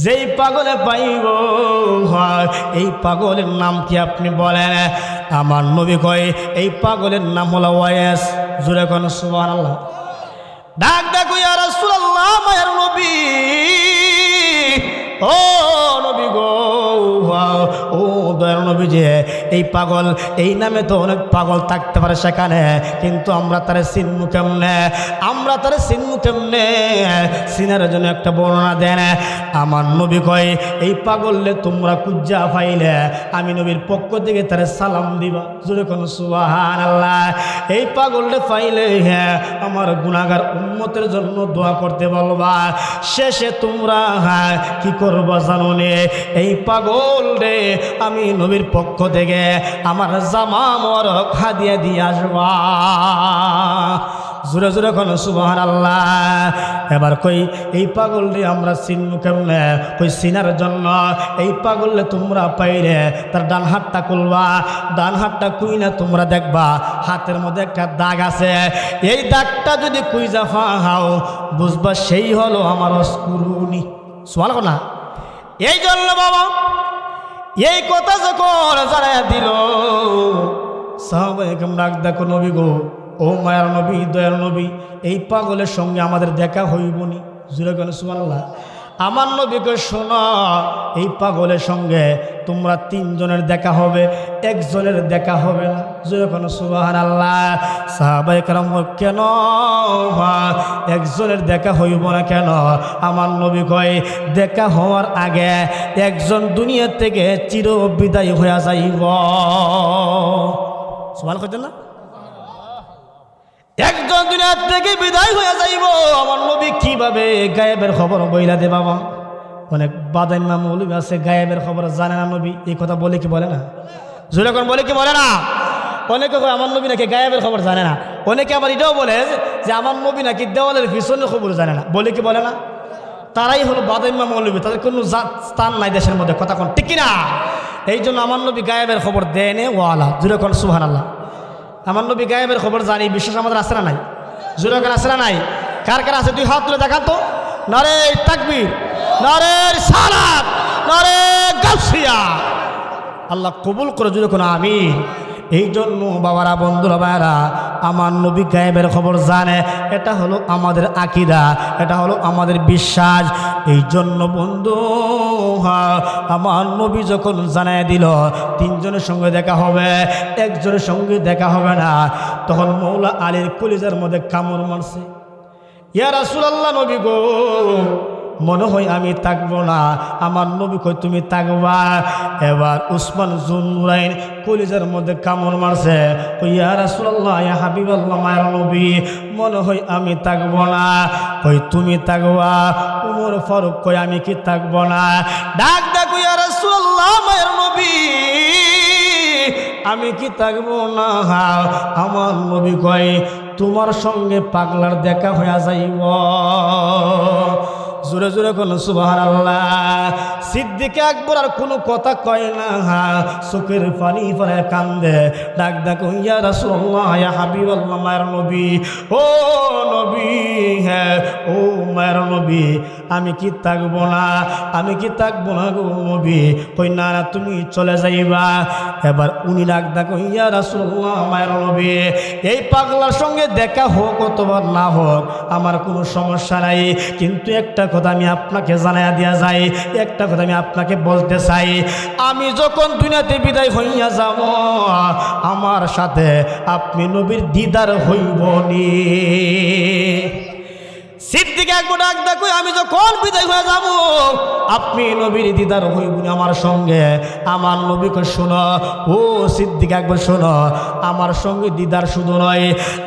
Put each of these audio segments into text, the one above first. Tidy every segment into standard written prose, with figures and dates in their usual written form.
যেই পাগলে পাইব এই পাগলের নাম কি আপনি বলেন? আমার নবী কয় এই পাগলের নাম হলো ওয়াইস। জোরে কোন সুবহানাল্লাহ। ডাক ডাক ইয়া রাসূলুল্লাহ, মায়ের নবী, ও নবী গো, ও দয়ার নবী, যে এই পাগল, এই নামে তো অনেক পাগল থাকতে পারে সেখানে, কিন্তু আমরা তারে চিনবো কেমনে? আমরা তারে চিনবো কেমনে? চিনার জন্য একটা বর্ণনা দেন। আমার নবী কয় এই পাগললে তোমরা কুজ্জা পাইলে আমি নবীর পক্ষ থেকে তারে সালাম দিবা। জোরে কোন সুবহানাল্লাহ। এই পাগললে পাইলে আমার গুনাহগার উম্মতের জন্য দোয়া করতে বলবা। শেষে তোমরা কি করবা জানো নে? এই পাগল রে আমি নবীর পক্ষ থেকে আমার জামা মোবারক হাদিয়া দিয়ে আসবা। জোরে জোরে কোন সুবহানাল্লাহ। এবার কই এই পাগল রে আমরা চিনবো কেমনে? কই চিনার জন্য এই পাগললে তোমরা পাইলে তার ডান হাতটা খুলবা। ডান হাতটা কুই না তোমরা দেখবা হাতের মধ্যে একটা দাগ আছে। এই দাগটা যদি কুইজা ফাও বুঝবা সেই হলো আমার অস্কুরুনি। সুবহানাল্লাহ না? এই জন্য বাবা এই কথা যখন জানাইয়া দিল সাহাবায়ে কেরাম ডাক দেখো নবী গো, ও মায়ার নবী, দয়ার নবী, এই পাগলের সঙ্গে আমাদের দেখা হইবনি। জোরে কোন সুবহানাল্লাহ। আমার নবীকে শোনো, এই পাগলের সঙ্গে তোমরা তিনজনের দেখা হবে, একজনের দেখা হবে না। জোরে কোন সুবহানাল্লাহ। সাহাবায়ে কেরাম কেন একজনের দেখা হইব না কেন? আমার নবী কয় দেখা হওয়ার আগে একজন দুনিয়া থেকে চির বিদায় হইয়া যাইব। সুবহানাল্লাহ কইতেন না? একজন দুনিয়া থেকে বিদায় হয়ে যাইব। আমার নবী কিভাবে গায়েবের খবর বইলা দে বাবা? অনেক বাদাইমা মৌলবী আছে গায়েবের খবর জানে না নবী। এই কথা বলে কি বলে না? জোরে কোন বলে কি বলে না? অনেকে আমার নবী নাকি গায়েবের খবর জানে না। অনেকে আবার এটাও বলে যে আমার নবী নাকি দেওয়ালের পিছনের খবর জানে না। বলে কি বলে না? তারাই হলো বাদাইমা মৌলবী, তাদের কোনো স্থান নাই দেশের মধ্যে। কথা কোন ঠিক কিনা? এই জন্য আমার নবী গায়েবের খবর দেনে ওয়ালা। জোরে কোন সুবহানাল্লাহ। আমার নবী গায়েবের খবর জানি, বিশ্বাস আমাদের আছে না নাই? জোরে কোন আছে না নাই? কার কার আছে? দুই হাত তুলে দেখান তো। নারে তাকবীর, নারে সালাত, নারে গাউসিয়া। আল্লাহ কবুল করে। জোরে কোন আমিন। এই জন্য বাবারা, বন্ধুরা, ভাইরা, আমার নবী গায়েবের খবর জানে। এটা হলো আমাদের আকীদা, এটা হলো আমাদের বিশ্বাস। এই জন্য বন্ধু আমার নবী যখন জানায় দিল তিনজনের সঙ্গে দেখা হবে, একজনের সঙ্গে দেখা হবে না, তখন মৌলা আলীর কলিজার মধ্যে কামড় মারছে। ইয়া রাসূলুল্লাহ, নবী গো, মনে হয় আমি থাকবো না। আমার নবী কই তুমি থাকবা। এবার উসমান জুননুরাইন কলিজার মধ্যে কামড় মারছে। কই ইয়া রাসূলুল্লাহ, ইয়া হাবিবাল্লাহ, মায়ের নবী, মনে হয় আমি থাকবো না। কই তুমি থাকবা। উমর ফারুক কই আমি কি থাকবো না? ডাক ডাক ইয়া রাসূলুল্লাহ, মায়ের নবী, আমি কি থাকবো না? আমার নবী কই তোমার সঙ্গে পাগলার দেখা হইয়া যাইব। জোরে জোরে কোন সুবহানাল্লাহ। সিদ্দিক আকবর আর কোনো কথা কয় না, চোখের পানি পরে কান্দে। ডাক ডাক ইয়া রাসূলুল্লাহ, ইয়া হাবিবাল্লাহ, মায়ের নবী, ও নবী, হ্যাঁ ও মায়ের নবী, আমি কি থাকবো না? আমি কি থাকবো না গো নবী? কই না না, তুমি চলে যাইবা। এবার উনি ডাক ডাক ইয়া রাসূলুল্লাহ, মায়ের নবী, এই পাগলার সঙ্গে দেখা হোক অথবা না হোক আমার কোনো সমস্যা নাই, কিন্তু একটা কথা আমি আপনাকে জানাইয়া দিয়া যাই, একটা কথা আমি আপনাকে বলতে চাই। আমি যখন দুনিয়াতে বিদায় হইয়া যাব আমার সাথে আপনি নবীর দিদার হইবনি। সিদ্দিক আকবর ডাক ডাক আমি যখন বিদায় হয়ে যাব আপনি নবীর দিদার হইবনি আমার সঙ্গে। আমার নবীকে শোনো, ও সিদ্দিক আকবর শোনো, আমার সঙ্গে দিদার শুধু নয়,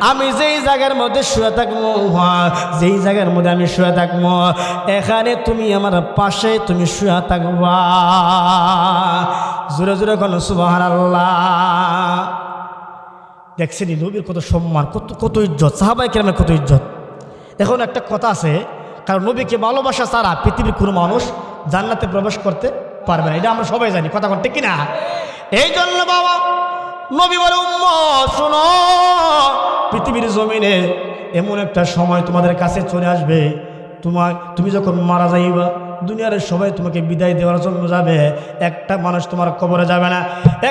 আমি যেই জায়গার মধ্যে শুয়ে থাকবো, যেই জায়গার মধ্যে আমি শুয়ে থাকবো এখানে তুমি আমার পাশে তুমি শুয়ে থাকবা। জোরে জোরে কোন সুবহানাল্লাহ। দেখছেন নবীর কত সম্মান, কত ইজ্জত, সাহাবায়ে কেরামের কত ইজ্জত। এখন একটা কথা আছে, কারণ নবীকে ভালোবাসা ছাড়া পৃথিবীর কোনো মানুষ জান্নাতে প্রবেশ করতে পারবে না, এটা আমরা সবাই জানি। কথা কোন ঠিক কিনা? এই জন্য বাবা নবী বলে উম্মত শোনো, পৃথিবীর জমিনে এমন একটা সময় তোমাদের কাছে চলে আসবে, তুমি যখন মারা যাইবা, দুনিয়ার সবাই তোমাকে বিদায় দেওয়ার জন্য যাবে, একটা মানুষ তোমার কবরে যাবে না,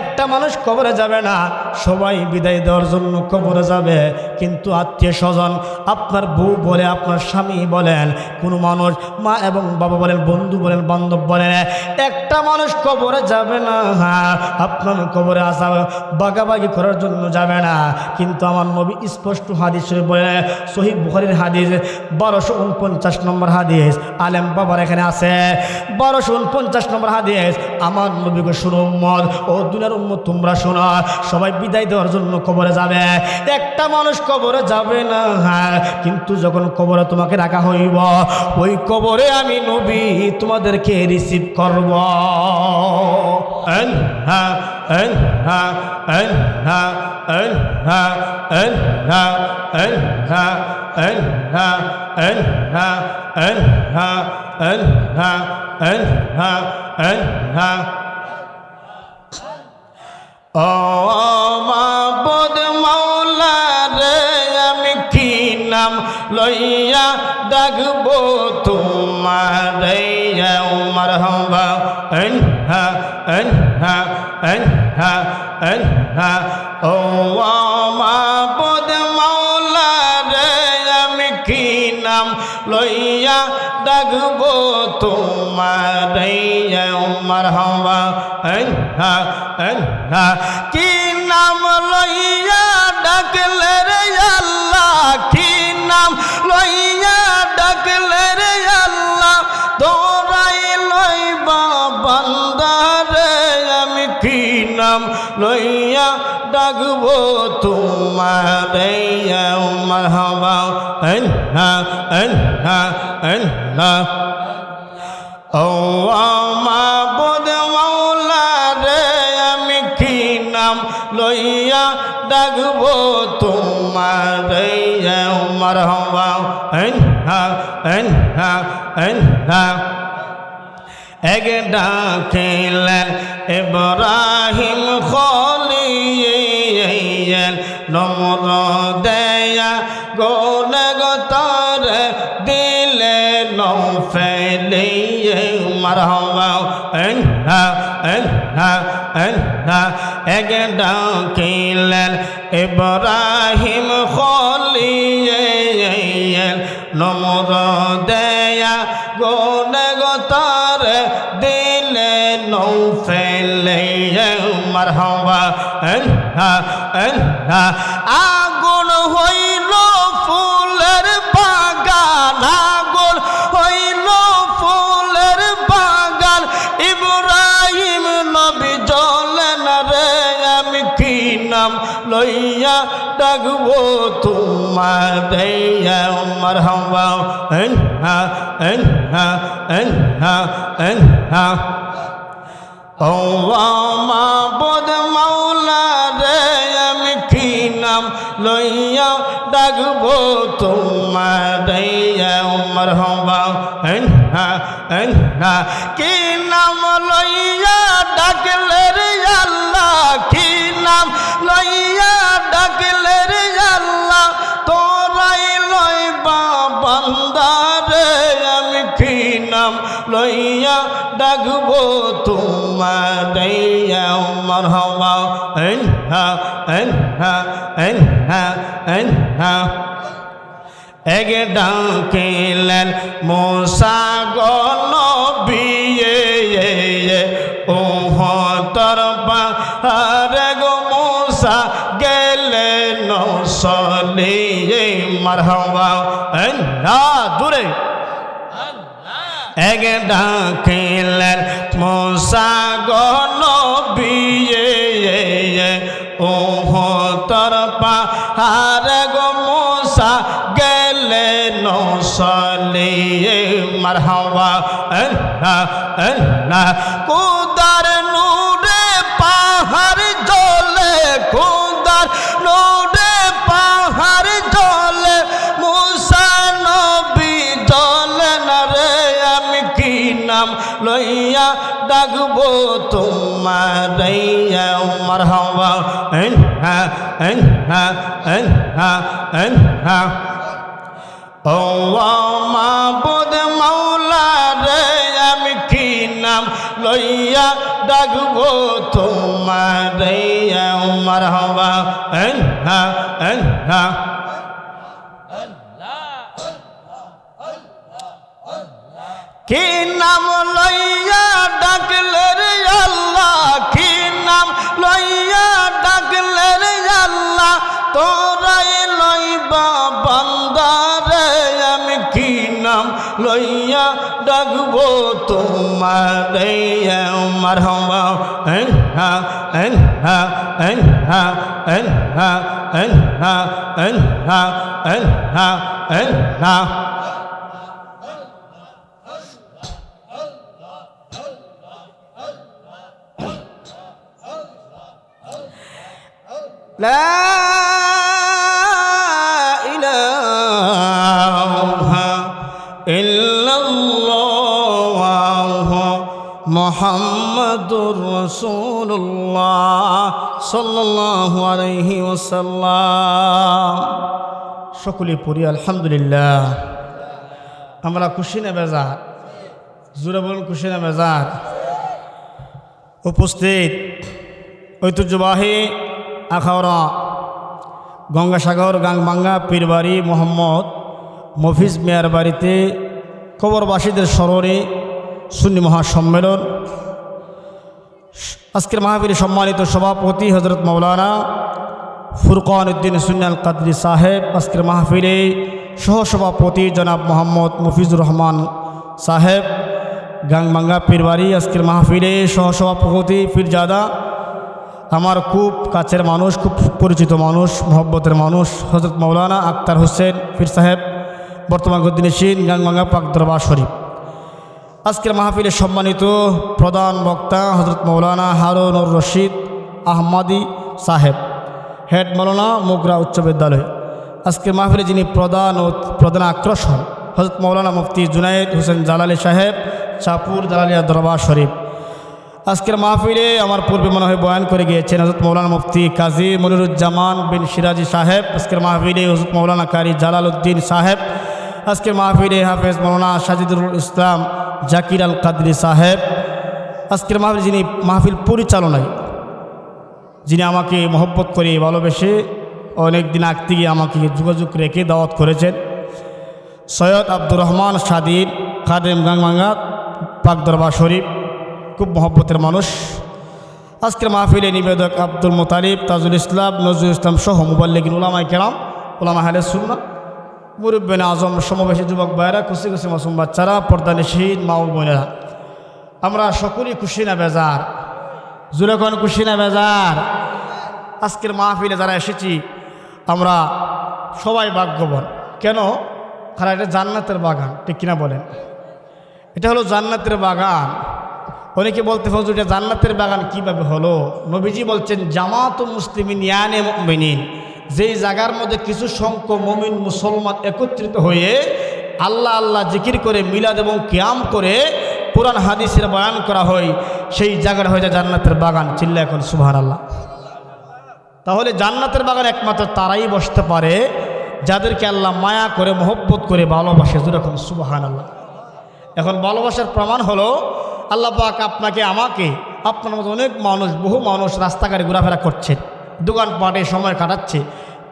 একটা মানুষ কবরে যাবে না, সবাই বিদায় দেওয়ার জন্য কবরে যাবে। কিন্তু আত্মীয় স্বজন, আপনার বউ বলে, আপনার স্বামী বলেন, কোনো মানুষ, মা এবং বাবা বলেন, বন্ধু বলেন, বান্ধব বলেন, একটা মানুষ কবরে যাবে না, আপনার কবরে আসা বাগাবাগি করার জন্য যাবে না। কিন্তু আমার নবী স্পষ্ট হাদিস শরীফ বলেন, সহিহ বুখারীর হাদিস 1249 নম্বর হাদিস, আলেম বাবার এখানে আছে 1249 নম্বর হাদিস, আমার নবীকে শুনো উম্মত, ও দুনিয়ার উম্মত তোমরা শোনো, সবাই বিদায় দেওয়ার জন্য কবরে যাবে, একটা মানুষ কবরে যাবে না। কিন্তু যখন কবরে তোমাকে রাখা হইব, ওই কবরে আমি নবী তোমাদেরকে রিসিভ করব। ও মাবুদ মাওলা রে, আমি কি নাম লইয়া ডাকবো তোমারে, মারহাবা আনহা আনহা আনহা আনহা। ও মাবুদ মাওলা রে, আমি কি নাম লইয়া ডাকবো তোমারে, মারহাবা আনহা আনহা। কি নাম লইয়া ডাকলে রে আল্লাহ, কি নাম লইয়া ডাকলে রে আল্লাহ, তোরাই লইবা বান্দারে, আমি কি নাম লইয়া ডাকবো তোমারে, মারহাবা আনহা আনহা আনহা। ও মাবুদ মাওলা রে, আমি কি নাম লইয়া ডাকবো তোমারে, মারহাবা আনহা আনহা আনহা। এক ডাকিলেন ইব্রাহিম খলিল, নমরুদেয়া গোলগতার দিলে নৌফেলি, মারহাবা আনহা আনহা আনহা। এক ডাকিলেন ইব্রাহিম খলিল, নমরুদেয়া গোলগতার দিলে নৌফেলি, মারহাবা আনহা আনহা। আগুন হইল ফুলের বাগান, আগুন হইল ফুলের বাগান, ইব্রাহিম নবী জ্বলেন রে, আমি কি নাম লইয়া ডাকবো তোমারে, মারহাবা আনহা আনহা আনহা আনহা। ও মাবুদ মাওলা রে, আমি কি নাম লইয়া ডাকবো তোমারে, মারহাবা আনহা আনহা। কি নাম লইয়া ডাকলে রে আল্লাহ, কি নাম লইয়া ডাকলে রে আল্লাহ, তোরাই লইবা বান্দারে, আমি কি নাম লইয়া ডাকবো তোমারে, মারহাবা আনহা আনহা আনহা আনহা। এক ডাকিলেন মূসা গো নবী, উহদের পাহাড়ে গো মূসা গেলেন নৌসলি, মারহাবা আনহা দূরে। এক ডাকিলেন মূসা গো নবী, উহদের পাহাড়ে গো মূসা গেলেন নৌসলি, মারহাবা আনহা আনহা। খুদার নূরে পাহাড় জ্বলে, খুদার নূরে পাহাড় জ্বলে, মূসা নবী জ্বলেন রে, আমি কি নাম লইয়া ডাকবো তোমারে, মারহাবা আনহা আনহা আনহা আনহা। ও মাবুদ মাওলা রে, নাম লইয়া ডাকবো তোমারে মারহাবা আল্লাহ আল্লাহ কি নাম লইয়া ডাকলে রে আল্লাহ কি নাম লইয়া ডাকলে রে আল্লাহ তোরাই লইবা বান্দারে আমি কি নাম লইয়া ডাকবো তোমারে মারহাবা আল্লাহ আল্লাহ আল্লাহ আল্লাহ আল্লাহ আল্লাহ আল্লাহ আল্লাহ لا إله إلا الله محمد رسول الله صلى الله عليه وسلم সকলে পড়ি আলহামদুলিল্লাহ। আমরা খুশি না বেজার? জোরে বলুন খুশি না বেজার? উপস্থিত ঐতিহ্যবাহী আখাউড়া গঙ্গাসাগর গাংবাঙ্গা পীরবাড়ি মোহাম্মদ মফিজ মিয়ার বাড়িতে কবরবাসীদের স্মরণে সুন্নি মহাসম্মেলন। আজকের মাহফিলে সম্মানিত সভাপতি হজরত মৌলানা ফুরকান উদ্দিন সুন্নি আল কাদরি সাহেব, আজকের মাহফিলে সহসভাপতি জনাব মোহাম্মদ মফিজুর রহমান সাহেব গাংবাঙ্গা পীরবাড়ি, আজকের মাহফিলে সহসভাপতি পীরজাদা আমার খুব কাছের মানুষ, খুব পরিচিত মানুষ, মহব্বতের মানুষ হজরত মৌলানা আক্তার হোসেন পীর সাহেব, বর্তমান গদ্দিনশীন গাংবাঙ্গা পাক দরবার শরীফ। আজকের মাহফিলে সম্মানিত প্রধান বক্তা হজরত মৌলানা হারুনুর রশিদ আহমাদি সাহেব, হেড মৌলানা মোগরা উচ্চ বিদ্যালয়। আজকের মাহফিলে যিনি প্রধান আকর্ষণ হজরত মৌলানা মুফতি জুনায়েদ হোসেন জালালি সাহেব, চাপুর জালালিয়া দরবার শরীফ। আজকের মাহফিলে আমার পূর্বে মনে হয় বয়ান করে গিয়েছেন হজরত মৌলানা মুফতি কাজী মনিরুজ্জামান বিন সিরাজি সাহেব। আজকের মাহফিলে হজরত মৌলানা কারি জালাল উদ্দিন সাহেব। আজকের মাহফিলে হাফেজ মৌলানা সাজিদুল ইসলাম জাকির আল কাদরি সাহেব। আজকের মাহফিলে যিনি মাহফিল পরিচালনায় যিনি আমাকে মহব্বত করে ভালোবেসে অনেক দিন আগ থেকে আমাকে যোগাযোগ রেখে দাওয়াত করেছেন, সৈয়দ আব্দুর রহমান সাদির খাদেম গাংবাঙ্গা পাক দরবার শরীফ, খুব মহব্বতের মানুষ। আজকের মাহফিলে নিবেদক আব্দুল মোতালিব, তাজুল ইসলাম, নজরুল ইসলাম সহ মুবাল্লিগিন উলামায়ে কেরাম, উলামা আহলে সুন্নাহ, মুরব্বিয়ানে আজম, সমবেশী যুবক ভাইয়েরা, খুশি খুশি মাসুম বাচ্চারা, পর্দানিশীন মা ও বোনেরা, আমরা সকলেই খুশি না বেজার? জোরে কোন খুশি না বেজার? আজকের মাহফিলে যারা এসেছি আমরা সবাই ভাগ্যবান। কেন? কারণ এটা জান্নাতের বাগান, ঠিক কিনা বলেন? এটা হলো জান্নাতের বাগান। অনেকে বলতে ফজল এটা জান্নাতের বাগান কিভাবে হলো? নবীজি বলছেন জামাতুল মুসলিমিন ইয়ানে মুমিনিন, যেই জায়গার মধ্যে কিছু সংখ্যক মুমিন মুসলমান একত্রিত হয়ে আল্লাহ আল্লাহ জিকির করে মিলাদ এবং কিয়াম করে কোরআন হাদিসের বয়ান করা হয়, সেই জায়গাটা হয়ে যায় জান্নাতের বাগান। চিল্লা এখন সুবহানাল্লাহ। তাহলে জান্নাতের বাগান একমাত্র তারাই বসতে পারে যাদেরকে আল্লাহ মায়া করে মহব্বত করে ভালোবাসে। যেরকম সুবহানাল্লাহ। এখন ভালোবাসার প্রমাণ হলো আল্লাহ পাক আপনাকে আমাকে, আপনার মতো অনেক মানুষ, বহু মানুষ রাস্তাঘাটে ঘোরাফেরা করছে, দোকানপাটে সময় কাটাচ্ছে,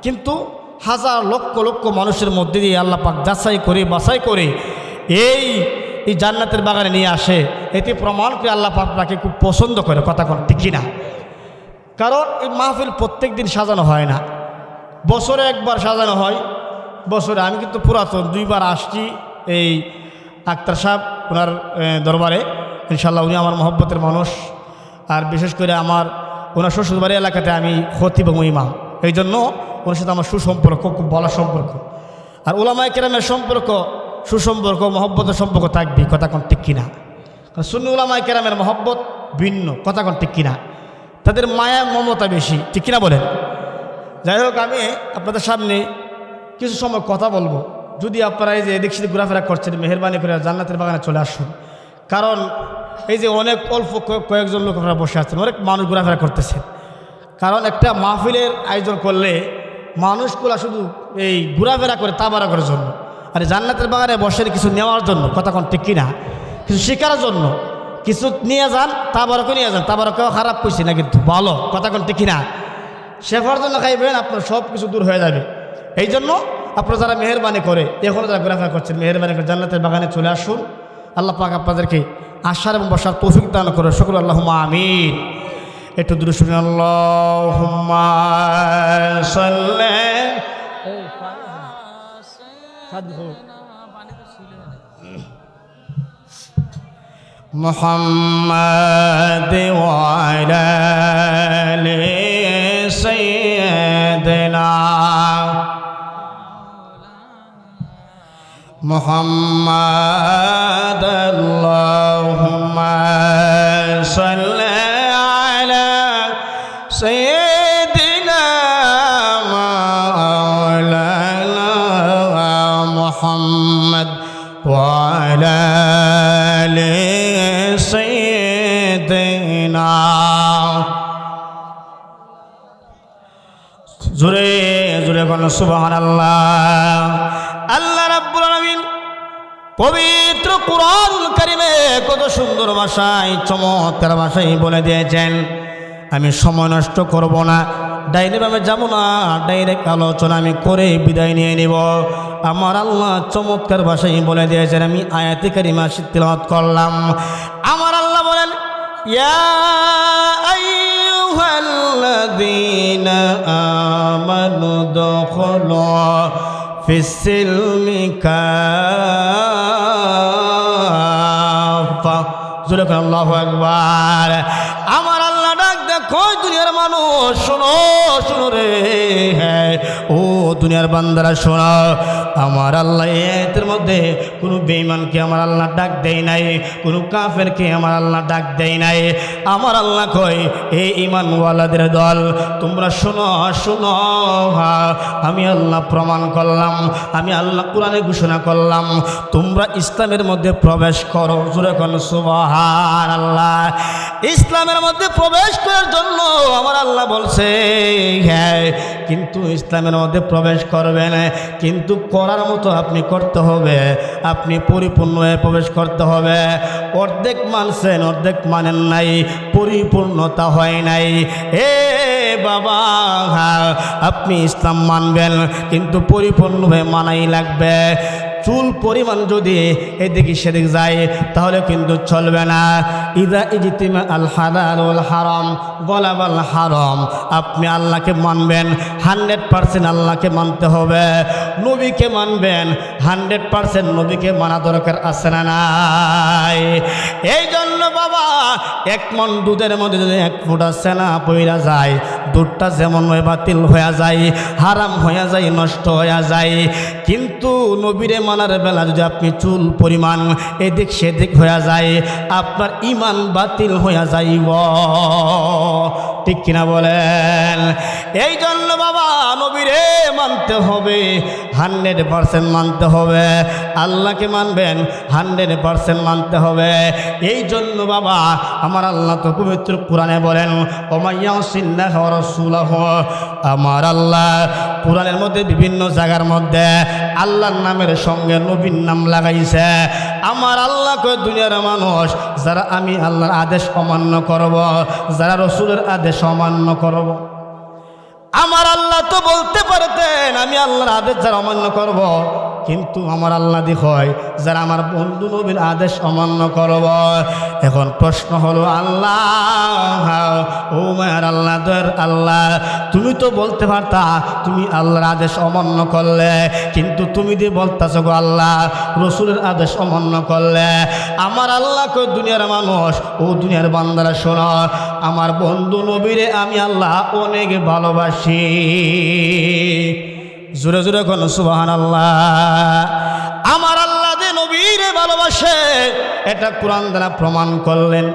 কিন্তু হাজার লক্ষ লক্ষ মানুষের মধ্যে দিয়ে আল্লাহ পাক যাচাই করে বাছাই করে এই জান্নাতের বাগানে নিয়ে আসে। এতে প্রমাণ করে আল্লাহ পাক আপনাকে খুব পছন্দ করে। কথা কোন ঠিক না? কারণ এই মাহফিল প্রত্যেক দিন সাজানো হয় না, বছরে একবার সাজানো হয়। বছরে আমি কিন্তু পুরাতন 2 বার আসছি এই আক্তার সাহেব ওনার দরবারে। ইনশাল্লাহ উনি আমার মহব্বতের মানুষ, আর বিশেষ করে আমার ওনার শ্বশুরবাড়ি এলাকাতে আমি খতিব এবং ইমাম, এই জন্য ওনার সাথে আমার সুসম্পর্ক, খুব ভালো সম্পর্ক। আর উলামায়ে কেরামের সম্পর্ক, সুসম্পর্ক, মহব্বতের সম্পর্ক থাকবে। কথা কোন ঠিক কিনা? কারণ সুন্নি উলামায়ে কেরামের মহব্বত ভিন্ন। কথা কোন ঠিক কিনা? তাদের মায়া মমতা বেশি, ঠিক কিনা বলেন? যাই হোক, আমি আপনাদের সামনে কিছু সময় কথা বলবো। যদি আপনারা এই যে এদিক সেদিক ঘোরাফেরা করছেন, মেহরবানি করে জান্নাতের বাগানে চলে আসুন। কারণ এই যে অনেক অল্প কয়েকজন লোক আপনারা বসে আছেন, অনেক মানুষ ঘোরাফেরা করতেছেন। কারণ একটা মাহফিলের আয়োজন করলে মানুষগুলা শুধু এই ঘোরাফেরা করে তাবারা করার জন্য, আর জান্নাতের বাগানে বসে কিছু নেওয়ার জন্য। কথা কোন ঠিক কিনা? কিছু শেখার জন্য, কিছু নিয়ে যান, তাবারকও নিয়ে যান, তাবারকও খারাপ কইছি না, কিন্তু ভালো কথা কোনটি কিনা, শেফার জন্য খাইবেন, আপনার সব কিছু দূর হয়ে যাবে। এই জন্য আপনারা যারা মেহরবানি করে, এখনও যারা ঘোরাফেরা করছেন, মেহরবানি করে জান্নাতের বাগানে চলে আসুন। আল্লাহ পাক আপনাদেরকে আসার এবং বসার তৌফিক দান করে, সকল আল্লাহুম্মা আমিন। একটু দূরে শুনুন, আল্লাহুম্মা সাল্লি মুহাম্মাদ ওয়া আলা আলি সাইয়্যিদিনা মুহাম্মাদ। আল্লাহুম্মা সাল্লি আলা সাইয়্যিদিনা মাওলানা মুহাম্মাদ ওয়া আলা আলি সাইয়্যিদিনা। জোরে জোরে বলুন সুবহানাল্লাহ। আল্লাহ রাব্বুল আলামিন পবিত্র কুরআন কারীমে কত সুন্দর ভাষায়, চমৎকার ভাষায় বলে দিয়েছেন, আমি সময় নষ্ট করব না, ডাইনে বামে যাব না, ডাইরেক্ট আলোচনা আমি করে বিদায় নিয়ে নিব। আমার আল্লাহ চমৎকার ভাষায় বলে দিয়েছেন, আমি আয়াতে কারিমা তিলাওয়াত করলাম। আমার আল্লাহ বলেন, ইয়া আইয়ুহাল্লাযীনা আমানু দুখুলু ফিস-সিলমি কাফা। জোরে বলেন আল্লাহু আকবার। আমার আল্লাহ ডাক দেখো দুনিয়ার মানুষ, শোনো শোনো রে, হ্যাঁ ও দুনিয়ার বান্দারা শোনো। আমার আল্লাহ এর মধ্যে কোনো বেঈমানকে আমার আল্লাহ ডাক দেয় নাই, কোনো কাফেরকে আমার আল্লাহ ডাক দেয় নাই। আমার আল্লাহ কয়, এই ঈমানওয়ালাদের দল, তোমরা শোনো শোনো, আমি আল্লাহ প্রমাণ করলাম, আমি আল্লাহ কোরআনে ঘোষণা করলাম, তোমরা ইসলামের মধ্যে প্রবেশ করো। জোরে কোন সুবহানাল্লাহ। ইসলামের মধ্যে প্রবেশ করার জন্য আমার আল্লাহ বলছে, হ্যাঁ কিন্তু ইসলামের মধ্যে প্রবেশ করবেন, কিন্তু করার মতো আপনি করতে হবে, আপনি পরিপূর্ণ হয়ে প্রবেশ করতে হবে। অর্ধেক মানছেন, অর্ধেক মানেন নাই, পরিপূর্ণতা হয় নাই। এ বাবা, আপনি ইসলাম মানবেন, কিন্তু পরিপূর্ণভাবে মানাই লাগবে। চুল পরিমাণ যদি এদিকে সেদিক যায় তাহলে কিন্তু চলবে না। ইদা ইজতিমা আল হালাল ওয়াল হারাম গলাবাল হারাম। আপনি আল্লাহকে মানবেন, 100% আল্লাহকে মানতে হবে। নবীকে মানবেন, 100% নবীকে মানা দরকার আছে না নাই? এই জন্য বাবা, 1 মণ দুধের মধ্যে যদি 1 ফোঁটা সেনা পইরা যায়, দুধটা যেমন হয় বাতিল হয়ে যায়, হারাম হয়ে যায়, নষ্ট হয়ে যায়। কিন্তু নবীরে মানার বেলা যদি আপনি চুল পরিমাণ এদিক সেদিক হয়ে যায়, আপনার ঈমান বাতিল হয়ে যাইব। ঠিক কিনা বলেন? এই জন্য বাবা নবীরে মানতে হবে, 100% মানতে হবে। আল্লাহকে মানবেন, 100% মানতে হবে। এই জন্য বাবা আমার আল্লাহ তো পবিত্র কোরআনে বলেন, ওয়া ইয়াসিল্লাহু ওয়া রাসূলুহু। আমার আল্লাহ কোরআনের মধ্যে বিভিন্ন জায়গার মধ্যে আল্লাহর নামের সঙ্গে নবীর নাম লাগাইছে। আমার আল্লাহ কয়, দুনিয়ার মানুষ যারা আমি আল্লাহর আদেশ অমান্য করব, যারা রসুলের আদেশ অমান্য করব। আমার আল্লাহ তো বলতে পারতেন আমি আল্লাহর আদেশ যারা অমান্য করব, কিন্তু আমার আল্লাহ হয় যারা আমার বন্ধু নবীর আদেশ অমান্য করব। এখন প্রশ্ন হলো, আল্লাহ ও মায়ের আল্লাহ, দয়ার আল্লাহ, তুমি তো বলতে পারতা তুমি আল্লাহর আদেশ অমান্য করলে, কিন্তু তুমি দিয়ে বলতেছ গো আল্লাহ রসুলের আদেশ অমান্য করলে। আমার আল্লাহ কই, দুনিয়ার মানুষ ও দুনিয়ার বান্দারা শোনো, আমার বন্ধু নবীরে আমি আল্লাহ অনেক ভালোবাসি। জোরে জোরে কোন সুবহানাল্লাহ। আমার আল্লাহ যে নবীরে ভালোবাসে এটা কোরআন দ্বারা প্রমাণ করলেন।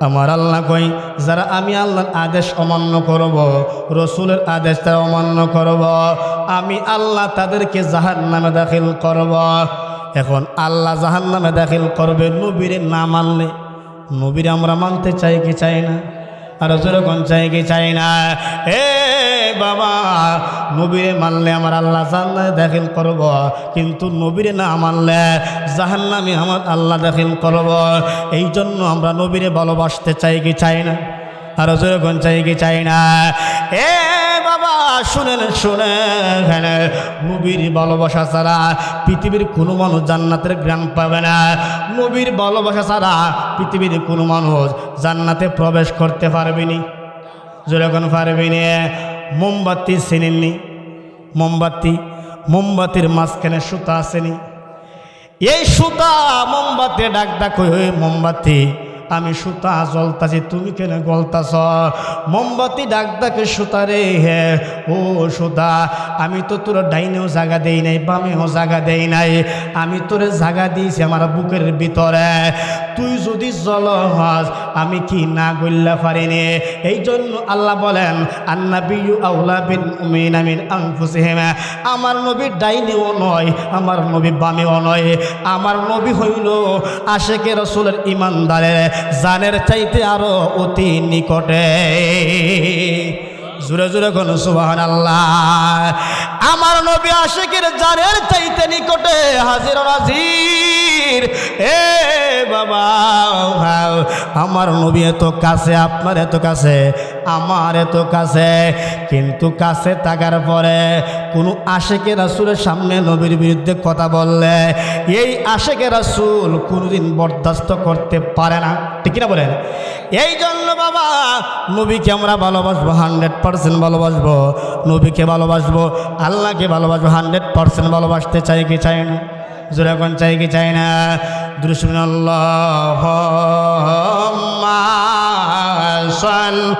আমার আল্লাহ কই, যারা আমি আল্লাহর আদেশ অমান্য করব, রসুলের আদেশ তারা অমান্য করব, আমি আল্লাহ তাদেরকে জাহান্নামে দাখিল করব। এখন আল্লাহ জাহান্নামে দাখিল করবে নবীরে না মানলে। নবীরে আমরা মানতে চাই কি চাই না? আর যেরকম চাই কি চাই না। এ বাবা, নবীরে মানলে আমার আল্লাহ জান্নাতে দাখিল করব, কিন্তু নবীরে না মানলে জাহান্নামে আমার আল্লাহ দাখিল করব। এই জন্য আমরা নবীরে ভালোবাসতে চাই কি চাই না? আর যেরকম চাই কি চাই না। এ বাবা শুনেন শুনেন, নবীর ভালোবাসা ছাড়া পৃথিবীর কোনো মানুষ জান্নাতের গ্রাম পাবে না। নবীর ভালোবাসা ছাড়া পৃথিবীর কোনো মানুষ জান্নাতে প্রবেশ করতে পারবেনি। যেরকম পারবেনি। মোমবাতি চেনেননি? মোমবাতির মাঝখানে সুতা আসেনি? এই সুতা মোমবাতি ডাক ডাক হয়ে, মোমবাতি আমি সুতা জ্বলতাছি, তুমি কেন গলতাছ? মোমবাতি ডাক ডাকে সুতা রে, হে ও সুতা, আমি তো তোর ডাইনেও জায়গা দেই নাই, বামেও জায়গা দেই নাই, আমি তোরে জায়গা দিয়েছি আমার বুকের ভিতরে। তুই যদি জলহাস আমি কি না গল্লা পারিনি? এই জন্য আল্লাহ বলেন আন্নাবিয়্যু আউলা বিল মুমিনিনা মিন আনফুসিহিম। আমার নবী ডাইনেও নয়, আমার নবী বামেও নয়, আমার নবী হইল আশেকে রাসূলের ইমানদারের জানের চাইতে আরো অতি নিকটে। জোরে জোরে কোন সুবহানাল্লাহ। আমার নবী আশিকের জানের চাইতে নিকটে, হাজির নাজির। এ বাবা, আমার নবী এত কাছে, আপনার এত কাছে, আমার এত কাছে, কিন্তু কাছে থাকার পরে কোনো আশিকে রাসূলের সামনে নবীর বিরুদ্ধে কথা বললে এই আশিকে রাসূল কোনোদিন বরদাস্ত করতে পারে না। ঠিক কিনা বলেন? এই জন্য বাবা নবীকে আমরা ভালোবাসবো, 100% ভালোবাসবো। নবীকে ভালোবাসবো, আল্লাহকে ভালোবাসবো, 100% ভালোবাসতে চাই কি চাই না? যেরকম চাই কি চাই না? দুরূদ আল্লাহুম্মা সাল্লি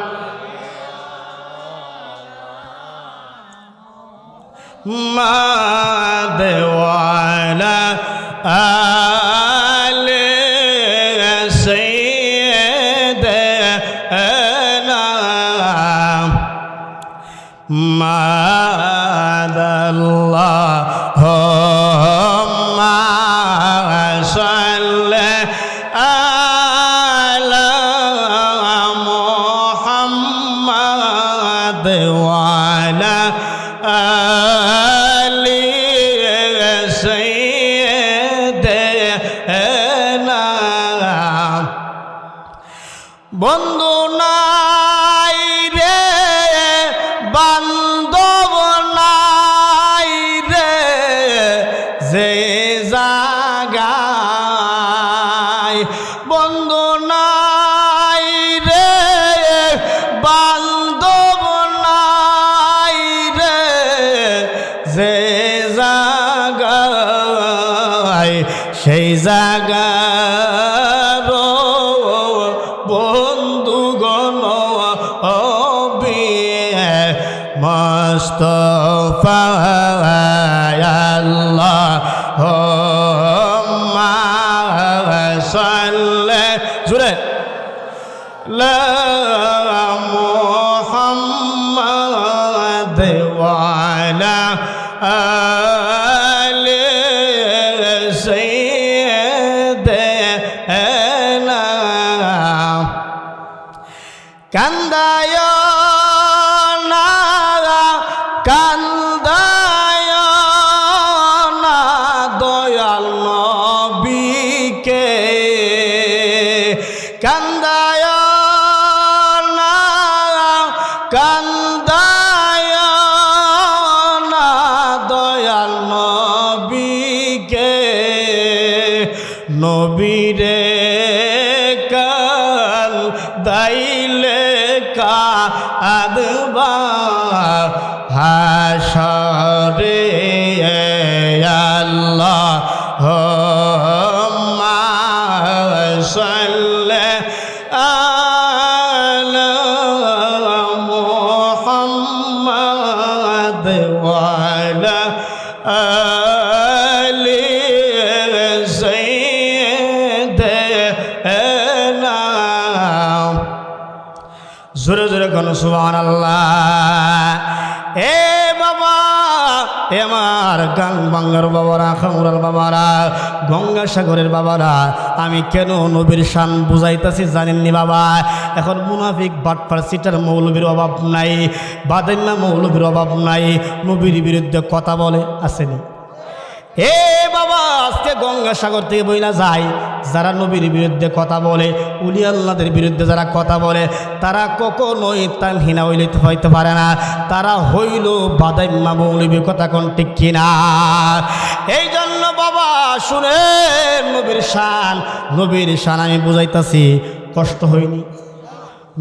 ওয়ালা আলি সাইয়্যিদিনা আল্লাহুম্মা সাল্লি আলা মুহাম্মাদ ওয়ালা আলি সাইয়্যিদিনা। বন্ধু নাই রে, বান্ধব নাই রে, যে জাগায় বন্ধু নাই রে, বান্ধব নাই রে, যে জাগায় সেই জাগার বন্ধুগণ মুস্তাফা আল্লাহুম্মা সাল্লি জোরে লা মুহাম্মাদ ওয়ালা আলি সাইয়্যিদিনা। কান্দায় না, কান্দায় না দয়াল নবীকে, কান্দায় না, কান্দায় না দয়াল নবীকে। নবীরে কাল দাইলে কাঁদবা হাসরে আল্লাহুম্মা সাল্লি আলা মুহাম্মাদ ওয়ালা আলি সাইয়্যিদিনা। জোরে জোরে কোন সুবহানাল্লাহ। এ বাবা এ আমার গাং বাঙ্গার বাবারা, খামুরার বাবারা, গঙ্গাসাগরের বাবারা, আমি কেন নবীর শান বুঝাইতাছি জানেননি বাবা? এখন মুনাফিক বাটপার সিটার মৌলবীর অভাব নাই, বাদাইম্মা মৌলবীর অভাব নাই, নবীর বিরুদ্ধে কথা বলে আসেনি। এ বাবা, আজকে গঙ্গাসাগর থেকে বইলা যায় যারা নবীর বিরুদ্ধে কথা বলে, উলি আল্লাহদের বিরুদ্ধে যারা কথা বলে, তারা কখনোই তানহিনা হইতে পারে না। তারা হইল বাদাইম্মা মৌলবী, কথা কোন ঠিক কিনা? এই জন্য বাবা শুনে নবীর শান আমি বুঝাইতাছি, কষ্ট হয়নি।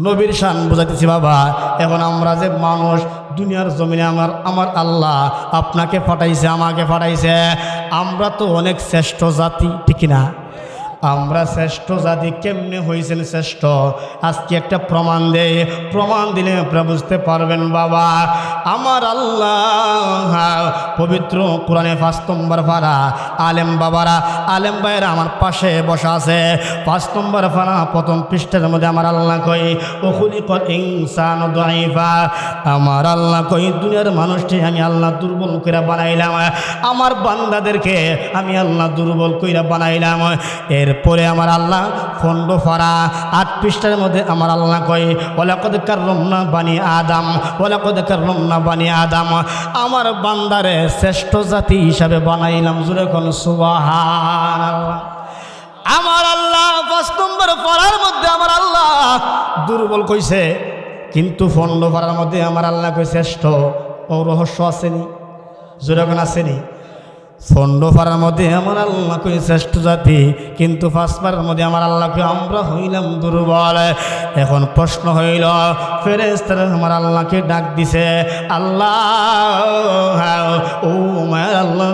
নবীর শান বুঝাইতেছি বাবা। এখন আমরা যে মানুষ, দুনিয়ার জমিনে আমার আল্লাহ আপনাকে পাঠাইছে, আমাকে পাঠাইছে, আমরা তো অনেক শ্রেষ্ঠ জাতি, ঠিক না? আমরা শ্রেষ্ঠ জাতি। কেমনে হয়েছেন শ্রেষ্ঠ? আজকে একটা প্রমাণ দেয়, প্রমাণ দিলে আপনারা বুঝতে পারবেন বাবা। আমার আল্লাহ পবিত্র কোরআনে 5 নম্বর পারা, আলেম বাবারা, আলেম ভাইয়েরা আমার পাশে বসা আছে, 5 নম্বর পারা 1ম পৃষ্ঠার মধ্যে আমার আল্লাহ কই, ও খুলিকাল ইনসানু দাঈফা। আমার আল্লাহ কই, দুনিয়ার মানুষটি আমি আল্লাহ দুর্বল কইরা বানাইলাম, আমার বান্দাদেরকে আমি আল্লাহ দুর্বল কইরা বানাইলাম। এরপরে আমার আল্লাহ 15 পারা 8 পৃষ্ঠার মধ্যে আমার আল্লাহ কই, ওয়ালাকাদ কাররামনা বানি আদম, ওয়ালাকাদ কাররামনা বানি আদম, আমার বান্দারে শ্রেষ্ঠ জাতি হিসাবে বানাইলাম। জোরে কোন সুবহানাল্লাহ। আমার আল্লাহ 5 নম্বর পারার মধ্যে আমার আল্লাহ দুর্বল কইছে, কিন্তু 15 পারার মধ্যে আমার আল্লাহ কই শ্রেষ্ঠ। ও রহস্য আসেনি? জোরে কোন আসেনি? 15 পারার মধ্যে আমার আল্লাহ কই শ্রেষ্ঠ জাতি, কিন্তু 5 পারার মধ্যে আমার আল্লাহ কই আমরা হইলাম দুর্বল। এখন প্রশ্ন হইল, ফেরেশতারা আমার আল্লাহকে ডাক দিছে, আল্লাহ ও মায়ের আল্লাহ,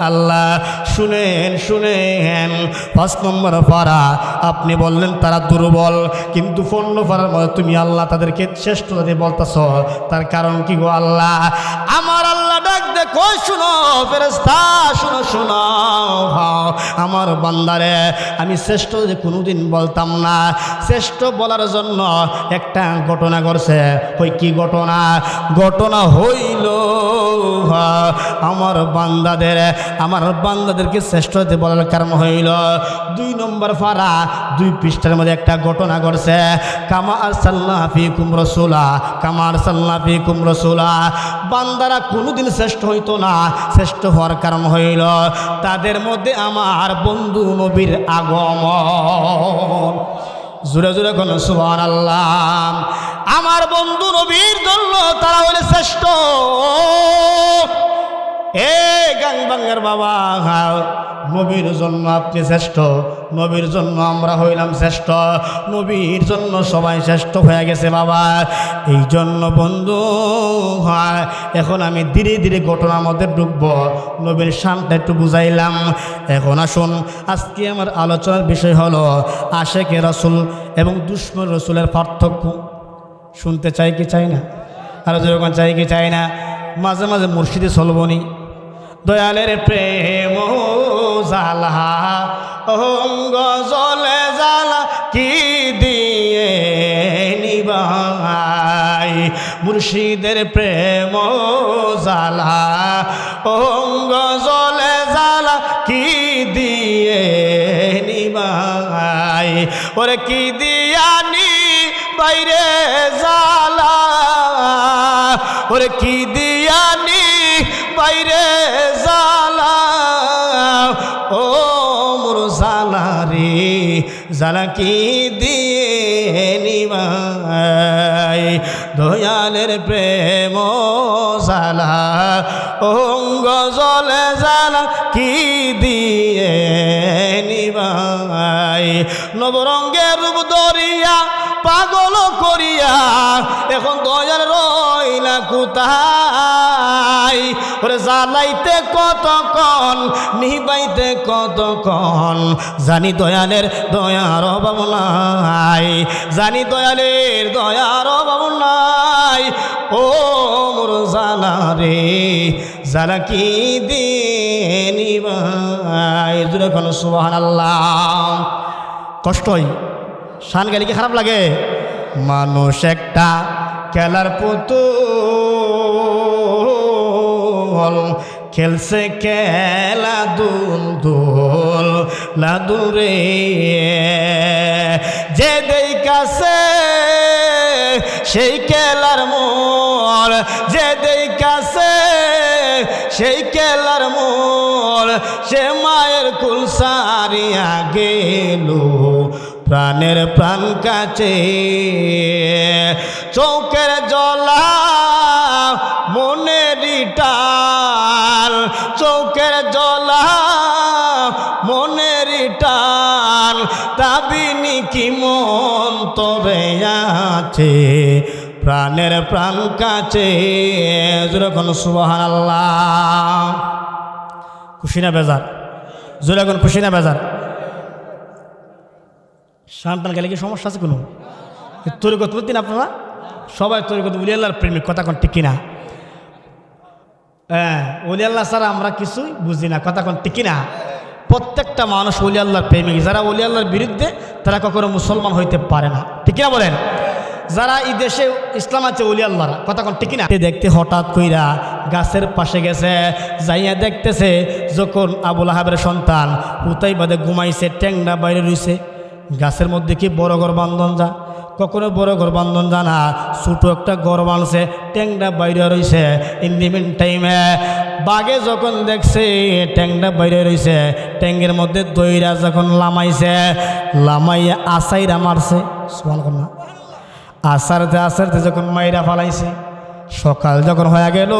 আল্লাহ শুনেন 5 নম্বর পারা আপনি বললেন তারা দুর্বল, কিন্তু 15 পারার মধ্যে তুমি আল্লাহ তাদেরকে শ্রেষ্ঠ জাতি বলতেছ, তার কারণ কি গো আল্লাহ? আমার আল্লাহ ডাক দে কই, শুনো ফেরেশতা, শুনো আমার বান্দারে, আমি শ্রেষ্ঠ যে কোনোদিন বলতাম না। শ্রেষ্ঠ বলার জন্য একটা ঘটনা ঘটছে। ওই কি ঘটনা? ঘটনা হইল আমার বান্দাদেরকে শ্রেষ্ঠ হতে বলার কারণ হইল 2 নম্বর পারা 2 পৃষ্ঠার মধ্যে একটা ঘটনা ঘটছে। কামা আরসালনা ফীকুম রাসূলা, বান্দারা কোনোদিন শ্রেষ্ঠ হইতো না। শ্রেষ্ঠ হওয়ার কারণ হইল তাদের মধ্যে আমার বন্ধু নবীর আগমন। জোরে জোরে কোন সুবহানাল্লাহ। আমার বন্ধু নবীর জন্য তারা হইলে শ্রেষ্ঠ। এ গাংবাঙ্গার বাবা, নবীর জন্য আপনি শ্রেষ্ঠ, নবীর জন্য আমরা হইলাম শ্রেষ্ঠ, নবীর জন্য সবাই শ্রেষ্ঠ হয়ে গেছে বাবা। এই জন্য বন্ধু, এখন আমি ধীরে ধীরে ঘটনার মধ্যে ঢুকবো। নবীর শানটা একটু বুঝাইলাম। এখন আসুন, আজকে আমার আলোচনার বিষয় হলো আশেকে রাসূল এবং দুশমন রাসূলের পার্থক্য। শুনতে চাই কি চাই না? আর যেরকম চাই কি চাই না? মাঝে মাঝে মুর্শিদে চলবনি, দয়ালের প্রেম জালা অঙ্গ জলে জালা কি দিয়ে নিবাই, মুর্শিদের প্রেম জালা অঙ্গ জলে জালা কি দিয়ে নিবাই, ওরে কি দিয়ানি বাইরে জালা, ওরে কি দিয়ানি বাইরে জালা, ও মোর জালা রে জালা কি দিয়ে নিবাই, দয়ালের প্রেম জালা অঙ্গ জলে জালা কি দিয়ে নিবাই, নবরঙ্গের রূপ ধরিয়া পাগল করিয়া এখন দয়াল রইলা কোথায়, ওরে জ্বালাইতে কতক্ষণ নিবাইতে কতক্ষণ, জানি দয়ালের দয়ার অভাব নাই, জানি দয়ালের দয়ার অভাব নাই, ও মোর জালা রে জালা কি দিয়ে নিবাই। জোরে কোন সুবহানাল্লাহ। কষ্ট হয়, শান গালি কি খারাপ লাগে? মানুষ একটা খেলার পুতুল, খেলছে খেলা দুল দুল লাদুল রে, যে দেখাছে সেই খেলার মোর, যে দেখাছে সেই খেলার মোর, সে মায়ের কুল সারিয়া গেল প্রাণের প্রাণ কাছে। চৌকের জলা মনেরই টান, চৌকের জলা মনেরই টান, তাবিনি কি মন তবে আছে প্রাণের প্রাণ কাছে। যখন সুবহানাল্লাহ। খুশি না বেজার? যখন খুশি না বেজার? সন্তান গেলে কি সমস্যা আছে কোনো? তরিকত বলতেন আপনারা সবাই তরিকত ওলি আল্লাহর প্রেমিক, কথা কোন ঠিক কিনা? হ্যাঁ, ওলি আল্লাহ ছাড়া আমরা কিছুই বুঝি না, কথা কোন ঠিক কিনা? প্রত্যেকটা মানুষ ওলি আল্লাহর প্রেমিক। যারা ওলি আল্লাহর বিরুদ্ধে তারা কখনো মুসলমান হইতে পারে না, ঠিক কিনা বলেন? যারা এই দেশে ইসলাম আছে ওলি আল্লাহরা, কথা কোন ঠিক কিনা? দেখতে হঠাৎ কইরা গাছের পাশে গেছে, যাইয়া দেখতেছে যখন আবুল আহাবের সন্তান উতাই বাদে ঘুমাইছে, ট্যাংরা বাইরে রইছে। গাছের মধ্যে কি বড় ঘর বান্ধন যা? কখনো বড় ঘর বান্ধন জানা, ছোটো একটা ঘর বানছে, ট্যাংরা বাইরে রইছে। ইন দি মিন টাইমে বাঘে যখন দেখছে ট্যাংরা বাইরে রইছে, ট্যাঙ্গের মধ্যে দইরা যখন লামাইছে, লামাইয়া আসাইরা মারছে। সুবহানাল্লাহ। আসারতে আসারতে যখন মাইরা ফালাইছে, সকাল যখন হয়ে গেল,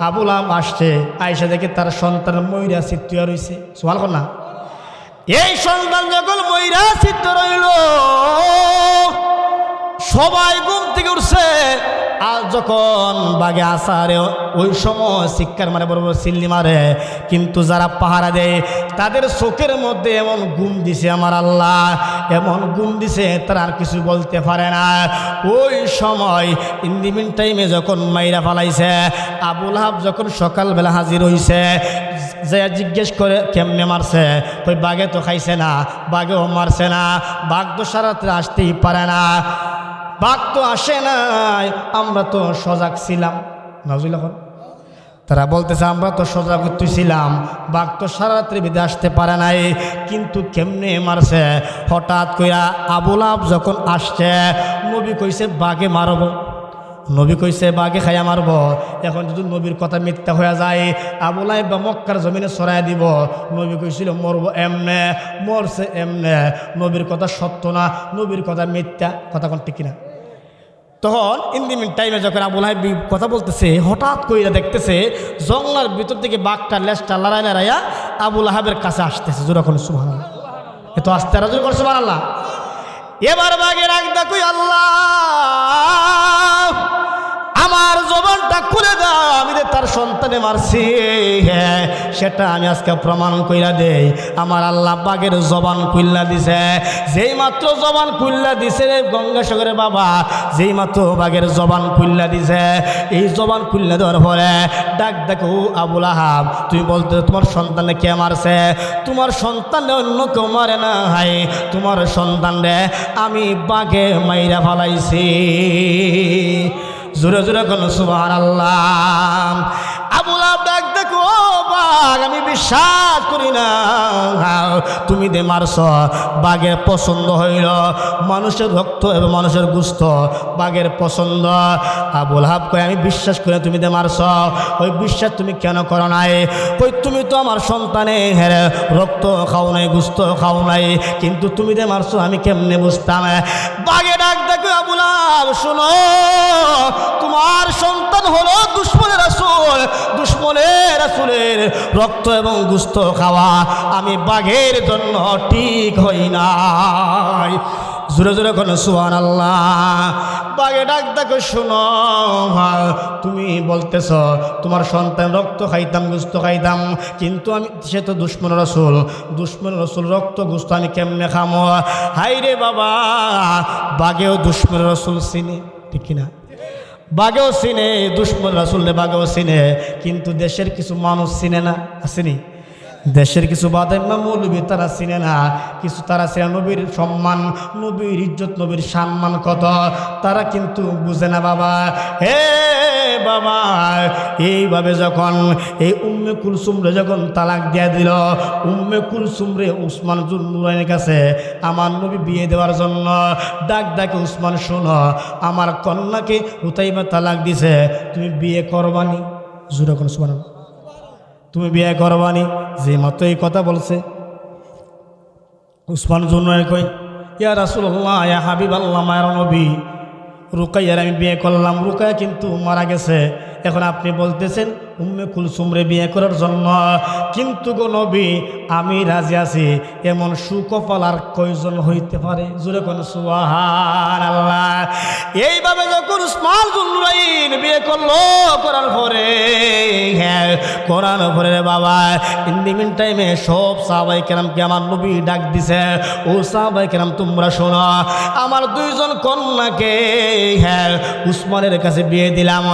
আবুল আহাব আসছে, আইসা দেখে তার সন্তান মইরা চিত্তুয়া রইছে। সুবহানাল্লাহ। এই সন্তান যখন মইরা চিত্ত রইল, সবাই ঘুম থেকে উঠছে। আর যখন বাঘে আসারে ওই সময় শিক্ষার মারে বড় বড় চিল্লি মারে, কিন্তু যারা পাহারা দেয় তাদের চোখের মধ্যে এমন ঘুম দিছে আমার আল্লাহ, এমন ঘুম দিছে তারা আর কিছু বলতে পারে না। ওই সময় ইন দি মিন টাইমে যখন মাইরা ফালাইছে, আবুল আহাব যখন সকালবেলা হাজির হইছে, যে জিজ্ঞেস করে কেমনে মারছে, কই বাঘে তো খাইছে না, বাঘেও মারছে না, বাঘ তো সারাতে আসতেই পারে না, বাঘ তো আসে নাই, আমরা তো সজাগ ছিলাম। নাউজুবিল্লাহ। তারা বলতেছে আমরা তো সজাগ ছিলাম, বাঘ তো সারা রাত্রি বেঁধে আসতে পারে নাই, কিন্তু কেমনে মারছে। হঠাৎ কইরা আবুল আহাব যখন আসছে, নবী কইছে বাঘে মারব, নবী কইছে বাঘে খাইয়া মারব। এখন যদি নবীর কথা মিথ্যা হয়ে যায়, আবুল আহাব বা মক্কার জমিনে ছড়াই দিব। নবী কইছিল মরব এমনে, মরছে এমনে, নবীর কথা সত্য না, নবীর কথা মিথ্যা, কথা কোন ঠিক কিনা? তখন ইন দি মিন টাইমে যখন আবুল আহাব কথা বলতেছে, হঠাৎ কইরা দেখতেছে জঙ্গলার ভিতর থেকে বাঘটা লেজটা লড়াই লড়াইয়া আবুল আহাবের কাছে আসতেছে। যখন সুবহানাল্লাহ, এত আস্তে রাজুর করে সুবহানাল্লাহ। এবার বাঘের আগদা কই আল্লাহ আমার জবানটা খুলে দাও, আমি যে তার সন্তানে মারছি, হ্যাঁ সেটা আমি আজকে প্রমাণ কইরা দেই। আমার আল্লাহ বাঘের জবান খুললা দিছে। যেই মাত্র জবান খুললা দিছে রে গঙ্গাসাগরের বাবা, যেই মাত্র বাঘের জবান খুললা দিছে, এই জবান খুললা দেওয়ার পরে ডাক দেখো আবুল আহাব, তুমি বলতে তোমার সন্তানে কে মারছে? তোমার সন্তানে অন্য কেউ মারে না, হাই তোমার সন্তান রে আমি বাঘে মাইরা ফালাইছি। জোরে জোরে কোন সুবহানাল্লাহ। আবুল আহাব ডাক দেখো বাঘ আমি বিশ্বাস করি না, তুমি দে মারছ, বাঘের পছন্দ হইল মানুষের রক্ত এবং মানুষের গুস্ত, বাঘের পছন্দ। আবুল আহাব কই আমি বিশ্বাস করি না তুমি দে মারছ। ওই বিশ্বাস তুমি কেন করো নাই? কই তুমি তো আমার সন্তানে হেরে রক্ত খাও নাই, গুস্ত খাও নাই, কিন্তু তুমি দে মারছ আমি কেমনে বুঝতাম? বাঘে ডাক দেখো আবুল আহাব শোনো, তোমার সন্তান হলো দুশ্মনের রাসূল, দুশ্মনের রাসূলের রক্ত এবং গুস্ত খাওয়া আমি বাঘের জন্য ঠিক হই নাই। জোরে জোরে কোন সুবহানাল্লাহ। বাঘে ডাক দেখো শোনো, তুমি বলতেছ তোমার সন্তান রক্ত খাইতাম গুস্ত খাইতাম, কিন্তু আমি সে তো দুশ্মন রাসূল, দুশ্মন রাসূল রক্ত গুস্ত আমি কেমনে খামো? হাই রে বাবা, বাঘেও দুশ্মন রাসূল চিনে, ঠিক কিনা? বাঘেও চিনে দুশ্মন রাসূলকে, বাঘেও চিনে, কিন্তু দেশের কিছু মানুষ চিনে না, আসেনি? দেশের কিছু বাদাইম্মা মৌলবী তারা চিনে না, কিছু তারা চিনে নবীর সম্মান, নবীর ইজ্জত, নবীর সম্মান কত, তারা কিন্তু বুঝে না বাবা। হে বাবা এইভাবে যখন এই উম্মে কুলসুমরে যখন তালাক দিয়ে দিল, উম্মে কুলসুমরে উসমান জুন নুরাইনের কাছে আমার নবী বিয়ে দেওয়ার জন্য ডাক ডাকে, উসমান শোনো, আমার কন্যাকে হুতাইবা তালাক দিছে, তুমি বিয়ে করবানি? জোরে কোন সুবহানাল্লাহ, তুমি বিয়ে করবানি? যে মাত্র এই কথা বলছে উসমান জুন নুরাইন কই, ইয়া রাসূলুল্লাহ, ইয়া হাবিবাল্লাহ, মায়ের নবী, রুকাইয়ার আমি বিয়ে করলাম, রুকাইয়া কিন্তু মারা গেছে, এখন আপনি বলতেছেন উম্মে কুলসুমরে বিয়ে করার জন্য, কিন্তু গো নবী আমি রাজি আছি, এমন সুকপাল আর কয়জন হইতে পারে? জোরে কোন সুবহানাল্লাহ। এইভাবে যখন উসমান জুন নুরাইন বিয়ে করলো, করার পরে হ্যাঁ করার পরে বাবা ইন দি মিন টাইমে সব সাহাবায়ে কেরামকে আমার নবী ডাক দিছে, ও সাহাবায়ে কেরাম তোমরা শোনো, আমার দুইজন কন্যাকে হ্যাঁ উসমানের কাছে বিয়ে দিলাম,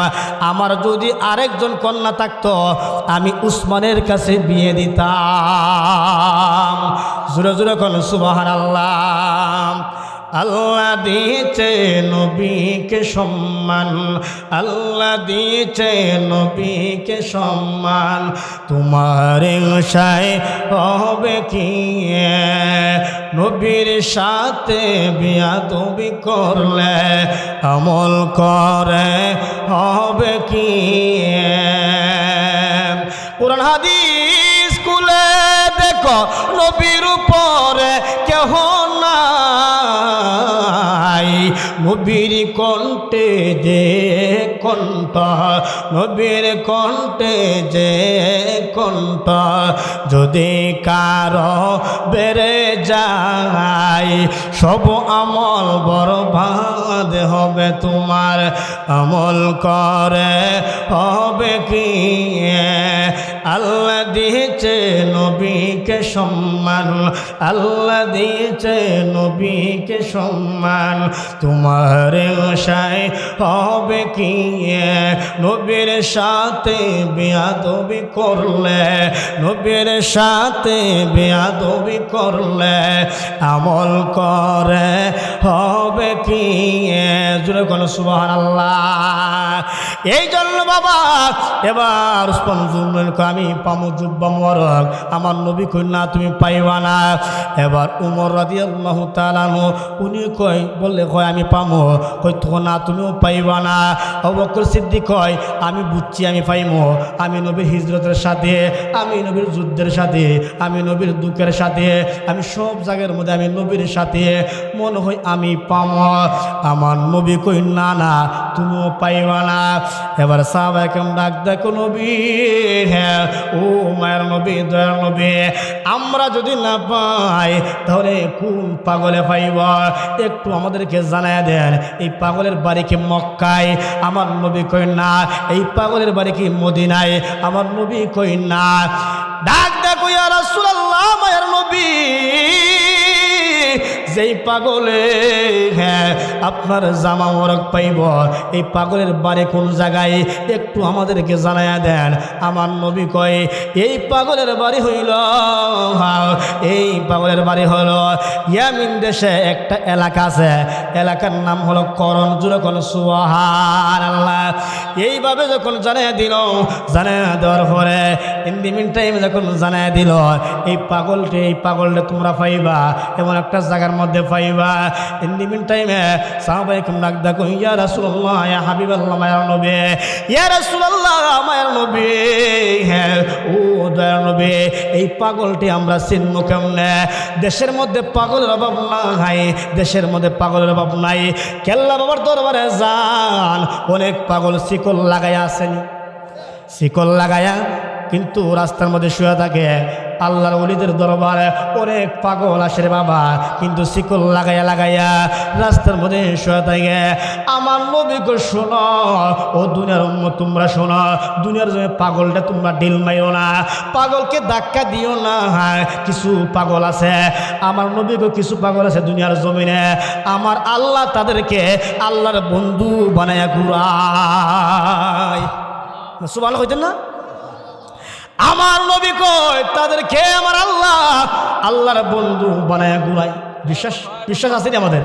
আমার যদি আরেকজন কন্যা থাকতো আমি উসমানের কাছে বিয়ে দিতাম। জোরে জোরে কোন সুবহানাল্লাহ। আল্লাহ দিয়েছে নবীকে সম্মান, আল্লাহ দিয়েছে নবীকে সম্মান, তোমার ইশায় হবে কি নবীর সাথে বিয়াদবি করলে, আমল করে হবে কি? কুরআন হাদিস খুলে দেখো, নবীর উপরে কেহ নাই, নবীর কণ্ঠে যে কণ্ঠ, নবীর কণ্ঠে যে কণ্ঠ, যদি কারো বেড়ে যায় সব আমল বরবাদ হবে তোমার, আমল করে হবে কি? আল্লাহ দিয়েছে নবীকে সম্মান, আল্লাহ দিয়েছে নবীকে সম্মান, তোমার আশায় হবে কি? নবীর সাথে বেয়াদবি করলে, নবীর সাথে বেয়াদবি করলে, আমল করে হবে কি? জোরে কোন সুবহানাল্লাহ। এই জন্য বাবা এবার উসমান জুনকে আমি পামু জুব্বা মোবারক, আমার নবী কই না তুমি পাইবা না। এবার উমর রাদিয়াল্লাহু তাআলা উনি কই বললে কয় আমি পামো, কই তো না তুমিও পাইবা না। আবু বকর সিদ্দিক কয় আমি বুঝছি আমি পাইমো, আমি নবীর হিজরতের সাথে, আমি নবীর যুদ্ধের সাথে, আমি নবীর দুঃখের সাথে, আমি সব জায়গার মধ্যে আমি নবীর সাথে, মনে হয় আমি পামো। আমার নবী কই না না তুমিও পাইবা না। এবার সাহাবায়ে কেরাম ডাক দেখো, নবী হ্যাঁ ও মায়ের নবী, দয়ার নবী, আমরা যদি না পাই তাহলে কোন পাগলে পাইব? একটু আমাদেরকে জানায় দেন, এই পাগলের বাড়ি কি মক্কায়? আমার নবী কই না। এই পাগলের বাড়ি কি মদিনায়? আমার নবী কই না। ডাক দেখো ইয়া রাসূলুল্লাহ, মায়ের নবী, যেই পাগলে হ্যাঁ আপনার জামা মোবারক পাইব, এই পাগলের বাড়ি কোন জায়গায় একটু আমাদেরকে জানায়া দেন। আমার নবী কয় এই পাগলের বাড়ি হইল, এই পাগলের বাড়ি হলো ইয়ামিন দেশে একটা এলাকা আছে, এলাকার নাম হলো করণ। জুড়ে কোন সুবহানাল্লাহ। এইভাবে যখন জানায়া দিল, জানায়া দেওয়ার পরে ইন দি মিন টাইম যখন জানায়া দিল এই পাগলটা তোমরা পাইবা এমন একটা জায়গার মধ্যে পাইবা। ইন দি মিন টাইমে সাহাবায়ে কেরাম ডাক দেখো, ইয়া রাসূলুল্লাহ, ইয়া হাবিবাল্লাহ, মায়ের নবী, ইয়া রাসূলুল্লাহ, মায়ের নবী, হ্যাঁ ও দয়ার নবী, এই পাগলটি আমরা চিনব কেমনে? দেশের মধ্যে পাগলের অভাব নাই, দেশের মধ্যে পাগলের অভাব নাই। কেল্লা বাবার দরবারে যান, অনেক পাগল শিকল লাগাইয়া আসেনি, শিকল লাগাইয়া কিন্তু রাস্তার মধ্যে শুয়ে থাকে। আল্লাহর ওলিদের দরবারে অনেক পাগল আসে রে বাবা, কিন্তু শিকল লাগাইয়া লাগাইয়া রাস্তার মধ্যে শুয়ে থাকে। আমার নবীকে শোনো, ও দুনিয়ার উম্মত তোমরা শোনো, দুনিয়ার জন্য পাগলটা তোমরা ডিল মাইও না, পাগলকে ধাক্কা দিও না। কিছু পাগল আছে, আমার নবীকে কিছু পাগল আছে দুনিয়ার জমিনে, আমার আল্লাহ তাদেরকে আল্লাহর বন্ধু বানায়া ঘুরায়। সুবহানাল্লাহ কইতেন না? আমার নবী কয় তাদেরকে আমার আল্লাহ আল্লাহর বন্ধু বানায় ঘুরায়। বিশ্বাস আছে আমাদের?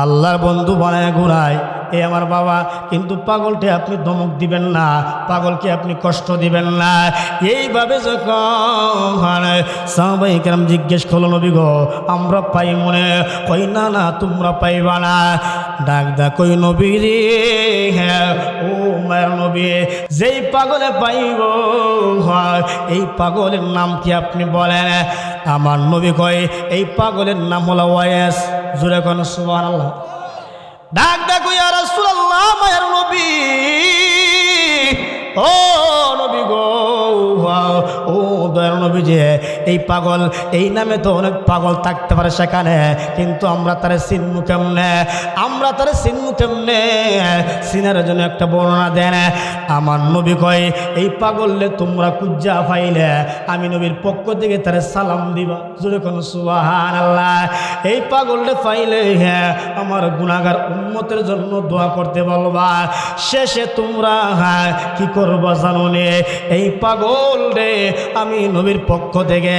আল্লাহর বন্ধু বানায় ঘুরায়। এ আমার বাবা, কিন্তু পাগলকে আপনি ধমক দিবেন না, পাগলকে আপনি কষ্ট দিবেন না। এইভাবে যখন সাহাবায়ে কেরাম জিজ্ঞেস করলো, নবী গো আমরা পাই মনে? কই না না তোমরা পাইবা না। ডাক দা কই নবী রে, হ্যাঁ ও মায়ের নবী, যেই পাগলে পাইব এই পাগলের নাম কি আপনি বলেন? আমার নবী কয় এই পাগলের নাম হলো ওয়াইস। জোরে কোন সুবহানাল্লাহ। ডাক ডাক ইয়া রাসূলুল্লাহ, মায়ের নবী, ও নবী গো, ও দয়ার নবী, যে এই পাগল, এই নামে তো অনেক পাগল থাকতে পারে সেখানে, কিন্তু আমরা তারে চিনবো কেমনে? আমরা তারে চিনবো কেমনে? চিনার জন্য একটা বর্ণনা দেন। আমার নবী কয় এই পাগললে তোমরা কুজ্জা পাইলে আমি নবীর পক্ষ থেকে তারে সালাম দিবা। জোরে কোন সুবহানাল্লাহ। এই পাগললে পাইলে হ্যাঁ আমার গুনাহগার উম্মতের জন্য দোয়া করতে বলবা। শেষে তোমরা হ্যাঁ কি করবা জানো নে? এই পাগল রে আমি নবীর পক্ষ থেকে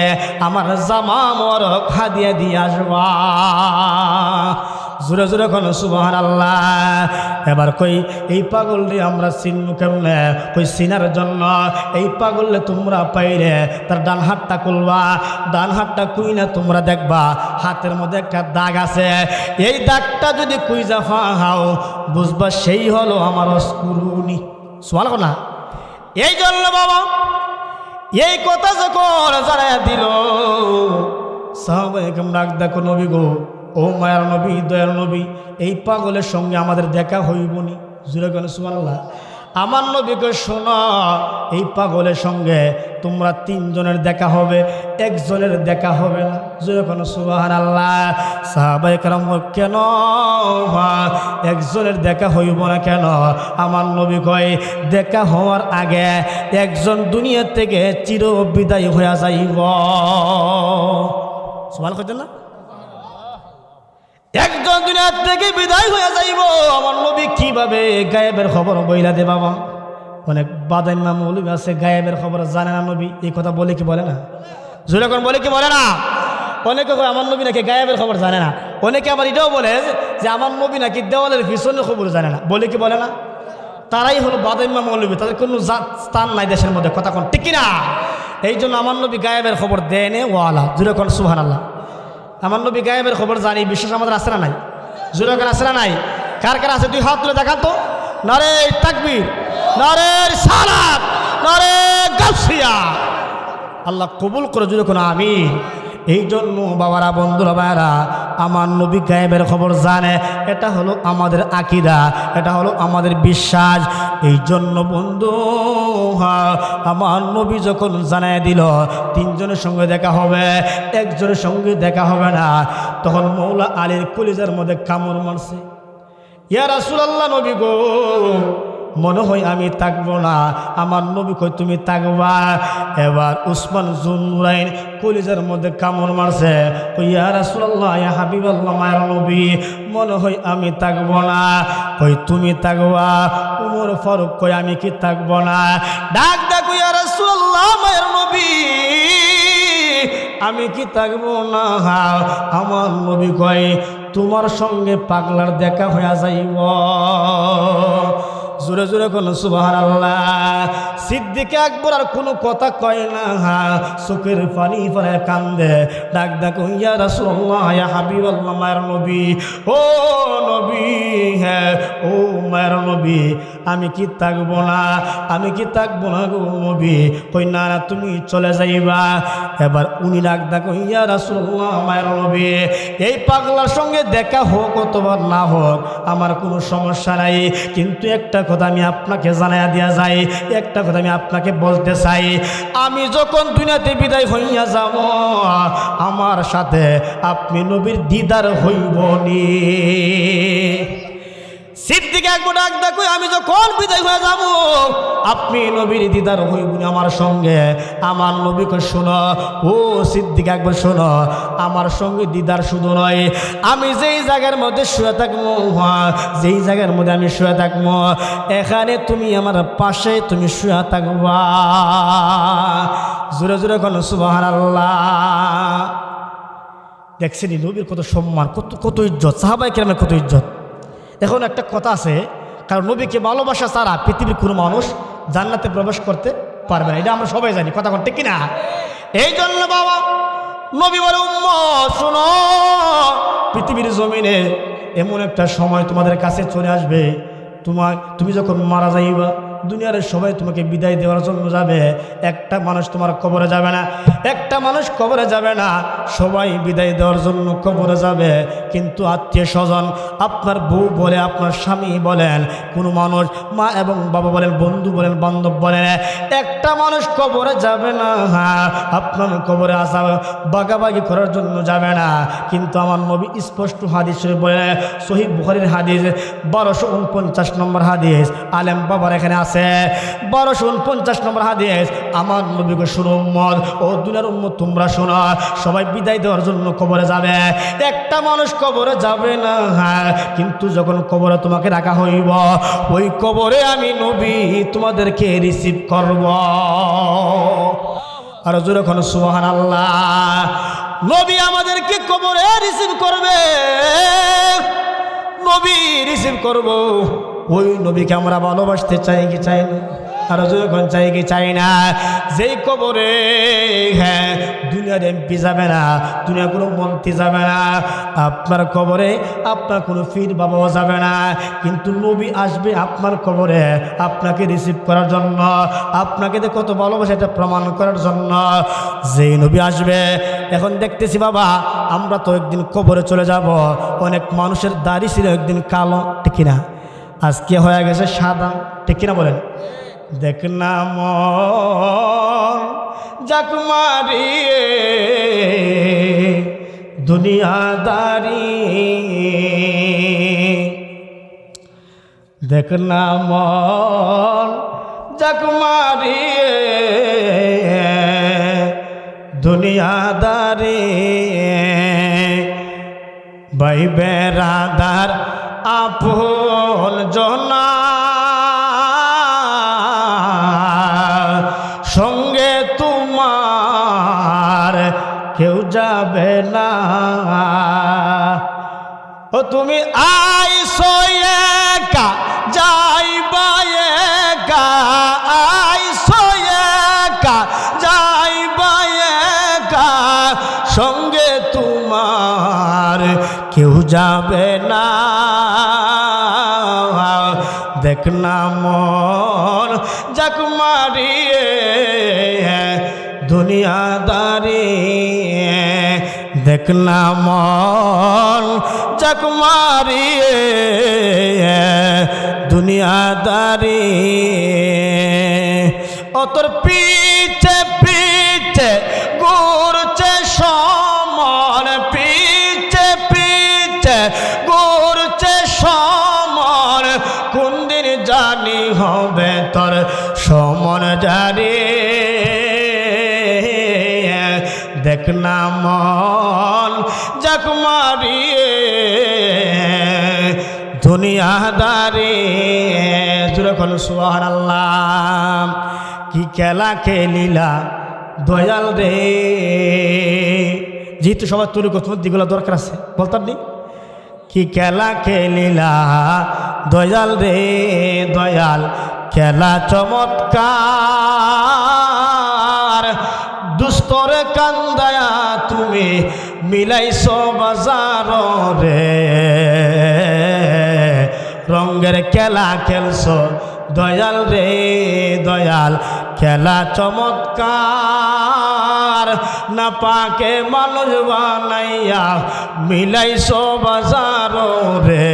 আমার জামা মোবারক হাদিয়া দিয়ে আসবা। জোরে জোরে কোন সুবহানাল্লাহ। এবার কই এই পাগল রে আমরা চিনবো কেমনে? কই চিনার জন্য এই পাগললে তোমরা পাইলে তার ডান হাতটা খুলবা, ডান হাতটা কুইনা তোমরা দেখবা হাতের মধ্যে একটা দাগ আছে। এই দাগটা যদি কুইজা ফাও বুঝবা সেই হলো আমার অস্কুরুনি। সুবহানাল্লাহ না? এই জন্য বাবা এই কথা যখন জানাইয়া দিল, সাহাবায়ে কেরাম ডাক দেখো নবী গো, ও মায়ার নবী, দয়ার নবী, এই পাগলের সঙ্গে আমাদের দেখা হইবনি। জোরে কোন সুবহানাল্লাহ। আমার নবীকে শোনো, এই পাগলের সঙ্গে তোমরা তিনজনের দেখা হবে, একজনের দেখা হবে না। জোরে কোন সুবহানাল্লাহ। সাহাবায়ে কেরাম কেন একজনের দেখা হইব না কেন? আমার নবী কয় দেখা হওয়ার আগে একজন দুনিয়া থেকে চির বিদায় হয়ে যাইব। সুবহানাল্লাহ কইতেন না? একজন দুনিয়ার থেকে বিদায় হয়ে যাইব। আমার নবী কিভাবে গায়েবের খবর বইলা দে বাবা? অনেক বাদাইমা মৌলবী আছে গায়েবের খবর জানে না নবী, এই কথা বলে কি বলে না? জোরে কোন বলে কি বলে না? অনেকে আমার নবী নাকি গায়েবের খবর জানে না। অনেকে আবার এটাও বলে যে আমার নবী নাকি দেওয়ালের পিছনের খবর জানে না। বলে কি বলে না? তারাই হলো বাদাইমা মৌলবী, তাদের কোনো স্থান নাই দেশের মধ্যে। কথা কোন ঠিক কিনা? এই জন্য আমার নবী গায়েবের খবর দেনে ওয়ালা। জোরে কোন সুবহানাল্লাহ। আমার নবী গায়েবের খবর জানি, বিশ্বাস আমাদের আছে না নাই? জোরে কোন আছে না নাই? কার কার আছে? দুই হাত তুলে দেখান তো। নারে তাকবীর, নারে সালাত, নারে গাউসিয়া। আল্লাহ কবুল করে। জোরে কোন আমিন। এই জন্য বাবারা, বন্ধুরা, ভাইরা, আমার নবী গায়েবের খবর জানে, এটা হলো আমাদের আকীদা, এটা হলো আমাদের বিশ্বাস। এই জন্য বন্ধু আমার নবী যখন জানায় দিল তিনজনের সঙ্গে দেখা হবে, একজনের সঙ্গে দেখা হবে না, তখন মৌলা আলীর কলিজার মধ্যে কামড় মারছে। ইয়া রাসূলুল্লাহ, নবী গো মনে হয় আমি থাকবো না। আমার নবী কই তুমি থাকবা। এবার উসমান জুননুরাইন কলিজার মধ্যে কামড় মারছে। কই ইয়া রাসূলুল্লাহ, ইয়া হাবিবাল্লাহ, মায়ের নবী মনে হয় আমি থাকবো না। কই তুমি থাকবা। উমর ফারুক কই আমি কি থাকবো না? ডাক ডাক ইয়া রাসূলুল্লাহ, মায়ের নবী আমি কি থাকবো না? আমার নবী কয় তোমার সঙ্গে পাগলার দেখা হয়ে যাইব। জোরে জোরে কোন সুবহানাল্লাহ। সিদ্দিক আকবর আর কোনো কথা কয় না, চোখের পানি ফেলে কান্দে। ডাক ডাক ইয়া রাসূলুল্লাহ, ইয়া হাবিবাল্লাহ, মায়ের নবী, ও নবী, হ্যাঁ ও মায়ের নবী আমি কি থাকবো না? আমি কি থাকবো না গো নবী? কই না না তুমি চলে যাইবা। এবার উনি ডাক ডাক ইয়া রাসূলুল্লাহ, মায়ের নবী এই পাগলার সঙ্গে দেখা হোক অথবা না হোক আমার কোনো সমস্যা নাই, কিন্তু একটা কথা আমি আপনাকে জানাইয়া দিয়া যাই, একটা কথা আমি আপনাকে বলতে চাই। আমি যখন দুনিয়াতে বিদায় হইয়া যাব আমার সাথে আপনি নবীর দিদার হইবনি। সিদ্দিক আকবর ডাক ডাক আমি যখন বিদায় হয়ে যাব আপনি নবীর দিদার হইবনি আমার সঙ্গে। আমার নবীকে শোনো, ও সিদ্দিক আকবর শোনো, আমার সঙ্গে দিদার শুধু নয়, আমি যেই জায়গার মধ্যে শুয়ে থাকবো, যেই জায়গার মধ্যে আমি শুয়ে থাকবো এখানে তুমি আমার পাশে তুমি শুয়ে থাকবা। জোরে জোরে কোন সুবহানাল্লাহ। দেখছেন নবীর কত সম্মান, কত কত ইজ্জত, সাহাবায়ে কেরামের কত ইজ্জত। এখন একটা কথা আছে, কারণ নবীকে ভালোবাসা ছাড়া পৃথিবীর কোনো মানুষ জান্নাতে প্রবেশ করতে পারবে না, এটা আমরা সবাই জানি, কথা কোন ঠিক কিনা? এই জন্য বাবা নবী বলে উম্মত শোনো, পৃথিবীর জমিনে এমন একটা সময় তোমাদের কাছে চলে আসবে, তুমি যখন মারা যাইবা দুনিয়ার সবাই তোমাকে বিদায় দেওয়ার জন্য যাবে, একটা মানুষ তোমার কবরে যাবে না, একটা মানুষ কবরে যাবে না, সবাই বিদায় দেওয়ার জন্য কবরে যাবে। কিন্তু আত্মীয় স্বজন, আপনার বউ বলে, আপনার স্বামী বলেন, কোনো মানুষ, মা এবং বাবা বলেন, বন্ধু বলেন, বান্ধব বলেন, একটা মানুষ কবরে যাবে না, আপনার কবরে আসা বাগাবাগি করার জন্য যাবে না। কিন্তু আমার নবী স্পষ্ট হাদিস বলে, সহিহ বুখারীর হাদিস 1249 নম্বর হাদিস, আলেম বাবার এখানে আছে 1249 নম্বর হাদিস, আমার নবীকে শুনো উম্মত, ও দুনিয়ার উম্মত তোমরা শোনো, সবাই বিদায় দেওয়ার জন্য কবরে যাবে, একটা মানুষ কবরে যাবে না, কিন্তু যখন কবরে তোমাকে রাখা হইব, ওই কবরে আমি নবী তোমাদেরকে রিসিভ করব। আর জোরে কোন সুবহানাল্লাহ। নবী আমাদেরকে কবরে রিসিভ করবে, নবী রিসিভ করব। ওই নবীকে আমরা ভালোবাসতে চাই কি চাই না? আর যখন চাই কি চাই না? যেই কবরে হ্যাঁ দুনিয়ার এমপি যাবে না, দুনিয়া কোনো মন্ত্রী যাবে না, আপনার কবরে আপনার কোনো পীর বাবাও যাবে না, কিন্তু নবী আসবে আপনার কবরে আপনাকে রিসিভ করার জন্য, আপনাকে যে কত ভালোবাসে এটা প্রমাণ করার জন্য। যেই নবী আসবে, এখন দেখতেছি বাবা আমরা তো একদিন কবরে চলে যাব, অনেক মানুষের দাড়ি ছিল একদিন কালো, ঠিক না? আজকে হয়ে গেছে সাদা, ঠিক কিনা বলেন? দেখ না মন যাক মারিয়ে দুনিয়াদারি, দেখ না মন যাক মারিয়ে দুনিয়াদারি, ভাই বেরাদার আপন জনা সঙ্গে তোমার কেউ যাবে না। ও তুমি আইসো একা যাইবা একা, আইসো একা যাইবা একা, সঙ্গে তোমার কেউ যাবে না। দেখ না মন যাক মারিয়ে দুনিয়াদারি, দেখ না মন যাক মারিয়ে দুনিয়াদারি, ও তোর পিছে পিছে ঘুরছে সমন, পিছে পিছে ঘুরছে সমন, কোন দিন জানি হবে তোর সমন জারি। দেখ না মন যাক মারিয়ে দুনিয়াদারি, জোরে বলো সুবহানাল্লাহ। কি খেলা খেলিলা দয়াল রে, যেহেতু সবার তৈরি করতে দিগুলো দরকার আছে বলতাম নি, কি খেলা খেলিলা দয়াল রে দয়াল, খেলা চমৎকার, দুস্তরে কান্দায়া তুমি মিলাইছো বাজার রে, রঙের খেলা খেলছো দয়াল রে দয়াল, খেলা চমৎকার, না পাকে মানুষ বানাইয়া মিলাইছো বাজার রে,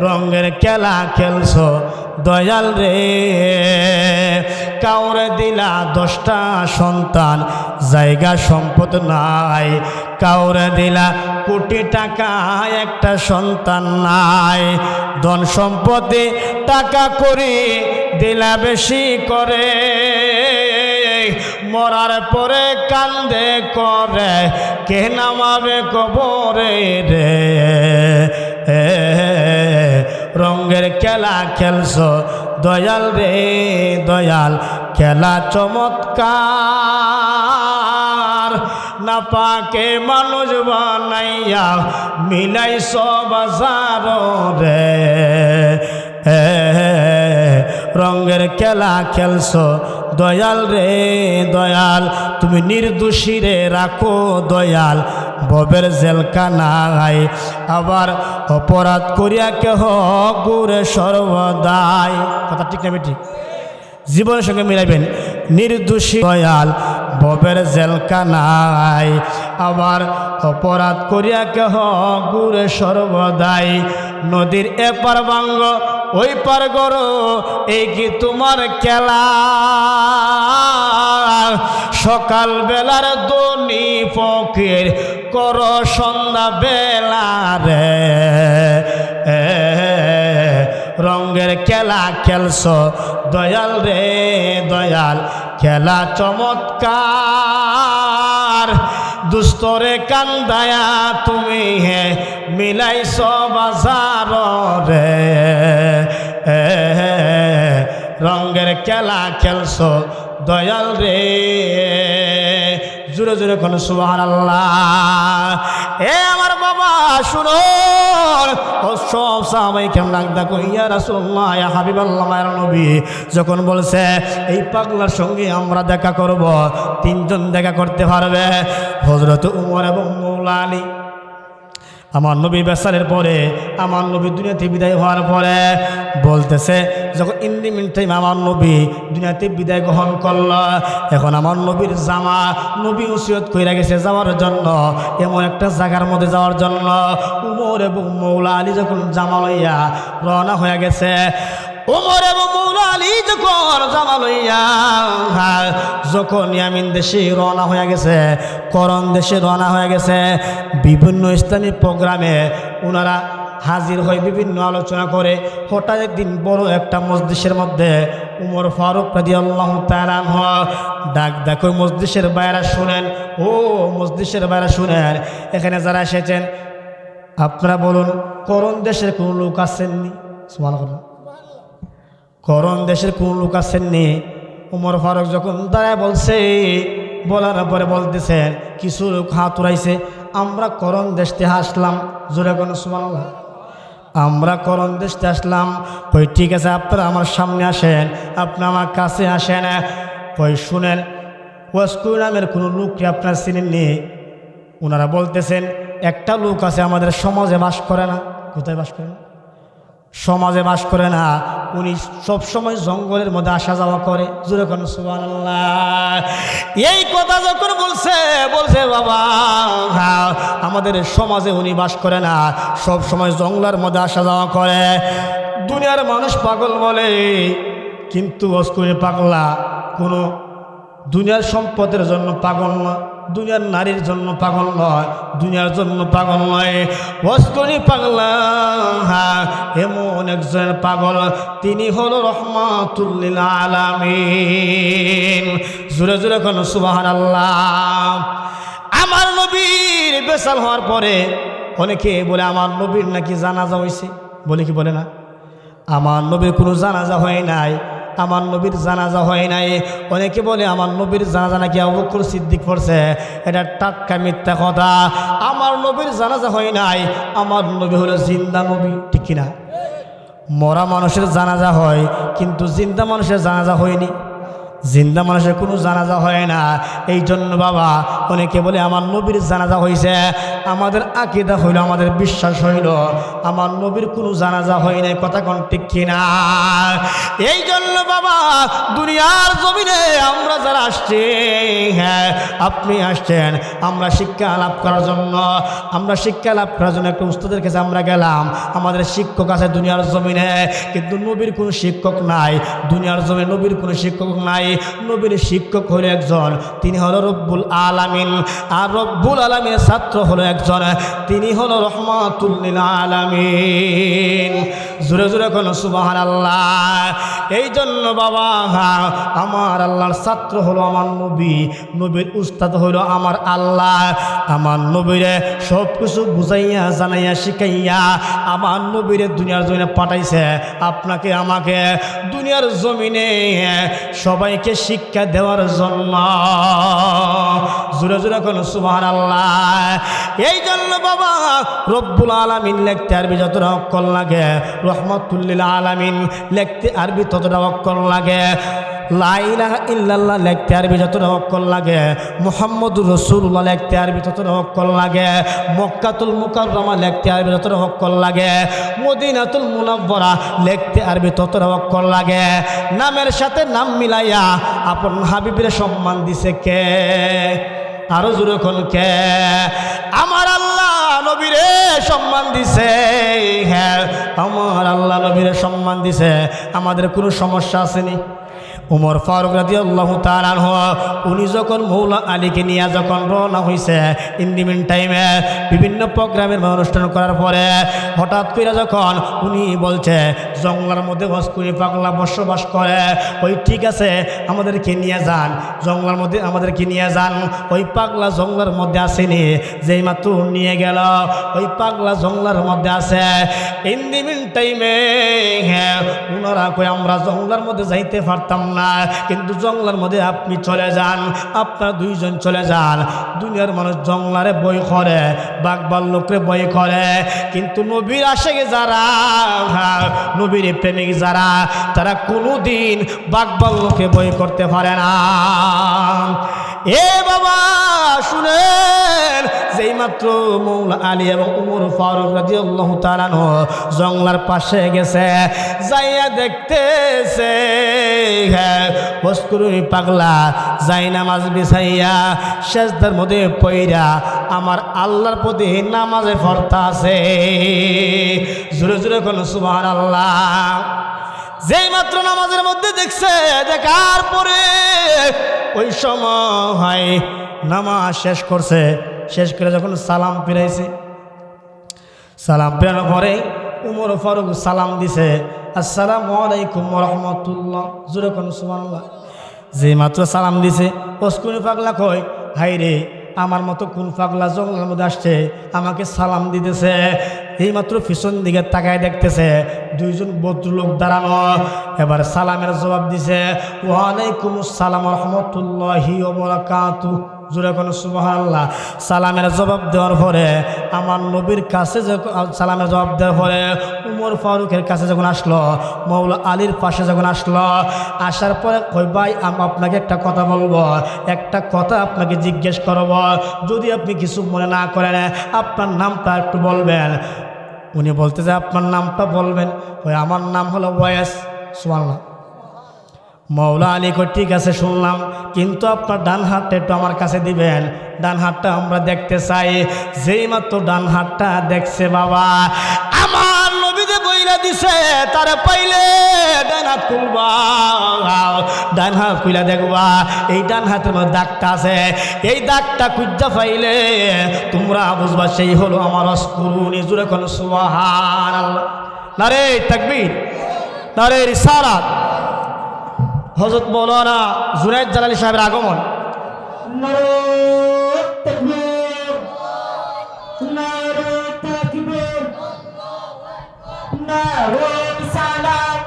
রঙের খেলা খেলছো দয়াল রে, কাউরে দিলা 10টা সন্তান জায়গা সম্পদ নাই, কাউরে দিলা কোটি টাকা একটা সন্তান নাই, ধন সম্পদে টাকা করি দিলা বেশি করে, মরার পরে কান্দে করে কে নামাবে কবরে রে, রঙের খেলা খেলছো দয়াল রে দয়াল, খেলা চমৎকার, না আল্লাহ পাকে মানুষ বানাইয়া মিলাইছ বাজার রে রঙের খেলা খেলছ দয়াল রে দয়াল তুমি নির্দোষী রে রাখো দয়াল ববের জেলখানায় আবার অপরাধ করিয়া কেহ গুরে সর্বদাই কথা ঠিক না ঠিক জীবনের সঙ্গে মিলাইবেন নির্দোষী দয়াল ববের জেলখানায় আবার অপরাধ করিয়া কেহ গুরে সর্বদাই নদীর এপার ভাঙ্গ ওই পার গরো এই কি তোমার খেলা সকাল বেলার দনি ফকির কর সন্ধ্যা বেলা রে রঙের খেলা খেলছ দয়াল রে দয়াল খেলা চমৎকার দুস্তরে কান্দায়া তুমি হে মিলাইছ বাজার রে রঙের খেলা খেলছ দয়াল রে জোরে জোরে কোন সুবহানাল্লাহ এ আমার বাবা শুনো ও সব সাহাবাই কেমন ডাকদা কইয়া রাসূলুল্লাহ ইয়া হাবিবাল্লাহ মায়ের নবী যখন বলছে এই পাগলার সঙ্গে আমরা দেখা করব তিনজন দেখা করতে পারবে হযরত উমর এবং মওলা আলী আমার নবী বেসালের পরে আমার নবী দুনিয়াতে বিদায় হওয়ার পরে বলতেছে যখন ইন্দি মিন টাইম আমার নবী দুনিয়াতে বিদায় গ্রহণ করল এখন আমার নবীর জামা নবী ওসিয়ত কইরা গেছে যাওয়ার জন্য এমন একটা জায়গার মধ্যে যাওয়ার জন্য উমর এবং মওলা আলী যখন জামা লইয়া রওনা হয়ে গেছে উমর এবং মওলা আলী যখন জামা লইয়া যখন ইয়ামিন দেশে রওনা হয়ে গেছে করণ দেশে রওনা হয়ে গেছে বিভিন্ন ইসলামী প্রোগ্রামে ওনারা হাজির হয়ে বিভিন্ন আলোচনা করে হঠাৎ একদিন বড় একটা মসজিদের মধ্যে উমর ফারুক রাদিয়াল্লাহু তাআলা আনহু ডাক দেখো মসজিদের বাইরে শুনেন ও মসজিদের বাইরে শুনেন এখানে যারা এসেছেন আপনারা বলুন করণ দেশের কোন লোক আসেননি সুবহানাল্লাহ করণ দেশের কোন লোক আসেননি উমর ফারুক যখন দাঁড়ায় বলছে বলার পরে বলতেছেন কিছু লোক হাত উড়াইছে আমরা করণ দেশতে আসলাম জোরে কোন সুবহানাল্লাহ আমরা করণ দেশতে আসলাম কই ঠিক আছে আপনারা আমার সামনে আসেন আপনি আমার কাছে আসেন কই শুনেন ওয়াসকু নামের কোনো লোককে আপনারা চিনেননি ওনারা বলতেছেন একটা লোক আছে আমাদের সমাজে বাস করে না কোথায় বাস করে না সমাজে বাস করে না উনি সবসময় জঙ্গলের মধ্যে আসা যাওয়া করে জোরে কোন সুবহানাল্লাহ এই কথা যখন বলছে বাবা আমাদের সমাজে উনি বাস করে না সব সময় জঙ্গলের মধ্যে আসা যাওয়া করে দুনিয়ার মানুষ পাগল বলে কিন্তু ওয়াসকু পাগলা কোনো দুনিয়ার সম্পদের জন্য পাগল নয় দুনিয়ার নারীর জন্য পাগল নয় দুনিয়ার জন্য পাগল নয় ওয়াসকু পাগলা এমন একজন পাগল তিনি হলো রহমাতুল লিল আলামিন জোরে জোরে কোন সুবহানাল্লাহ আমার নবীর বেসাল হওয়ার পরে অনেকে বলে আমার নবীর নাকি জানাজা হয়েছে বলে কি বলে না আমার নবীর কোনো জানাজা হয় নাই আমার নবীর জানাজা হয় নাই অনেকে বলে আমার নবীর জানাজা নাকি আবু বকর সিদ্দিক পড়ছে এটা টাটকা মিথ্যা কথা আমার নবীর জানাজা হয় নাই আমার নবী হলো জিন্দা নবী ঠিক কিনা মরা মানুষের জানাজা হয় কিন্তু জিন্দা মানুষের জানাজা হয়নি জিন্দা মানুষের কোনো জানাজা হয় না এই জন্য বাবা অনেকে বলে আমার নবীর জানাজা হয়েছে আমাদের আকীদা হইল আমাদের বিশ্বাস হইল আমার নবীর কোনো জানাজা হয় নাই কথা কোন ঠিক কিনা এই জন্য বাবা দুনিয়ার জমিনে আমরা যারা আসছি হ্যাঁ আপনি আসছেন আমরা শিক্ষা লাভ করার জন্য একটা উস্তাদের কাছে আমরা গেলাম আমাদের শিক্ষক আছে দুনিয়ার জমিনে কিন্তু নবীর কোনো শিক্ষক নাই দুনিয়ার জমিনে নবীর কোনো শিক্ষক নাই নবীর শিক্ষক হলো একজন তিনি হলো রব্বুল আলামিন আর রব্বুল আলামিনের ছাত্র হলো একজন তিনি হলো রহমাতুল লিল আলামিন জোরে জোরে কোন সুবহানাল্লাহ। এই জন্য বাবা আমার আল্লাহর ছাত্র হলো আমার নবী, নবীর উস্তাদ হলো আমার আল্লাহ। আমার নবীরে সব কিছু বুঝাইয়া জানাইয়া শিখাইয়া আমার নবীরে দুনিয়ার জমিনে পাঠাইছে আপনাকে আমাকে দুনিয়ার জমিনে সবাইকে শিক্ষা দেওয়ার জন্য। জোরে জোরে কোন সুবহানাল্লাহ। এই জন্য বাবা রব্বুল আলামিন লিখতে আরবি যতটা অক্ষর লাগে, রহমাতুল লিল আলামিন লিখতে আরবি ততটা অক্ষর লাগে, লা ইলাহা ইল্লাল্লাহ লিখতে আরবি যতটা অক্ষর লাগে, মুহাম্মদুর রাসূলুল্লাহ লিখতে আরবি ততটা অক্ষর লাগে, মক্কাতুল মুকাররমা লিখতে আরবি ততটা অক্ষর লাগে, মদিনাতুল মুনাওয়ারা লিখতে আরবি ততটা অক্ষর লাগে। নামের সাথে নাম মিলাইয়া আপন হাবিবের সম্মান দিছে কে? আরো জোরে কোন কে? আমার আল্লাহ নবীরে সম্মান দিছে। হ্যাঁ, আমার আল্লাহ নবীরে সম্মান দিছে। আমাদের কোনো সমস্যা আসেনি? উমর ফারুক রাদিয়াল্লাহু তাআলা আনহু উনি যখন মৌলা আলীকে নিয়ে যখন রওনা হয়েছে, ইন দি মিন টাইমে বিভিন্ন প্রোগ্রামের অনুষ্ঠান করার পরে হঠাৎ করে যখন উনি বলছে জঙ্গলার মধ্যে হস্কুনি পাগলা বসবাস করে, ওই ঠিক আছে আমাদেরকে নিয়ে যান, জঙ্গলার মধ্যে আমাদেরকে নিয়ে যান। ওই পাগলা জঙ্গলার মধ্যে আসেনি, যেই মাত্র নিয়ে গেল ওই পাগলা জঙ্গলার মধ্যে আছে। ইন দি মিন টাইমে হ্যাঁ ওনারা কই আমরা জঙ্গলার মধ্যে যাইতে পারতাম না, কিন্তু জঙ্গলার মধ্যে আপনি চলে যান, আপনার দুইজন চলে যান। দুনিয়ার মানুষ জঙ্গলারে বই করে, বাঘ ভাল্লুকরে বই করে, কিন্তু নবীর আশিক যারা, নবীর প্রেমিক যারা, তারা কোনোদিন বাঘ ভাল্লুককে বই করতে পারে না। এ বাবা শুনেন, যেই মাত্র মৌলা আলী এবং উমর ফারুক রাদিয়াল্লাহু তাআলা আনহু জঙ্গলার পাশে গেছে, যাইয়া দেখতেছে হস্কুনি পাগলা যাই নামাজ বিছাইয়া সেজদার মধ্যে পইরা আমার আল্লাহর প্রতি নামাজে পড়তা আছে। জোরে জোরে কোন সুবহানাল্লাহ। যেই মাত্র নামাজের মধ্যে দেখছে, দেখার পরে ওই সময় নামাজ শেষ করছে, শেষ করে যখন সালাম ফিরাইছে, সালাম ফেরানোর পরে উমর ফারুক সালাম দিছে, আসসালামু আলাইকুম ওয়া রাহমাতুল্লাহ। জোরে কোন সুবহানাল্লাহ। যে মাত্র সালাম দিছে, হস্কুনি পাগলা কয় হাই রে, আমার মতো কোন পাগলা জঙ্গলের মধ্যে আসছে আমাকে সালাম দিতেছে। এই মাত্র পিছন দিকে তাকায় দেখতেছে দুইজন ভদ্রলোক দাঁড়ানো। এবার সালামের জবাব দিছে, ওয়ালাইকুম আসসালাম ওয়া রাহমাতুল্লাহি ওয়া বারাকাতুহু। জোরে কোন সুবহানাল্লাহ। সালামের জবাব দেওয়ার পরে আমার নবীর কাছে সালামের জবাব দেওয়ার পরে উমর ফারুকের কাছে যখন আসলো, মৌলা আলীর পাশে যখন আসলো, আসার পরে কই ভাই আমি আপনাকে একটা কথা বলবো, একটা কথা আপনাকে জিজ্ঞেস করব, যদি আপনি কিছু মনে না করেন আপনার নামটা একটু বলবেন। উনি বলতে যে আপনার নামটা বলবেন। ওই আমার নাম হলো ওয়াইস। সুবহানাল্লাহ। মৌলা আলী কই ঠিক আছে শুনলাম, কিন্তু আপনার ডান হাতটা একটু আমার কাছে দিবেন, ডান হাতটা আমরা দেখতে চাই। যেই মাত্র ডান হাতটা দেখছে বাবা, আমার নবীতে বইলা দিছে তারা পাইলে ডান হাত খুলবা, ডান হাত খুইলা দেখবা এই ডান হাতের মধ্যে দাগটা আছে, এই দাগটা খুঁজা পাইলে তোমরা বুঝবা সেই হলো আমার অস্কুরুনি। জোরে কোন সুবহানাল্লাহ। নারে তাকবীর, নারে রিসালাত। হযরত মাওলানা জুনায়েদ জালালী সাহেবের আগমন। নারে তাকবীর, নারে তাকবীর, নারে রিসালাত।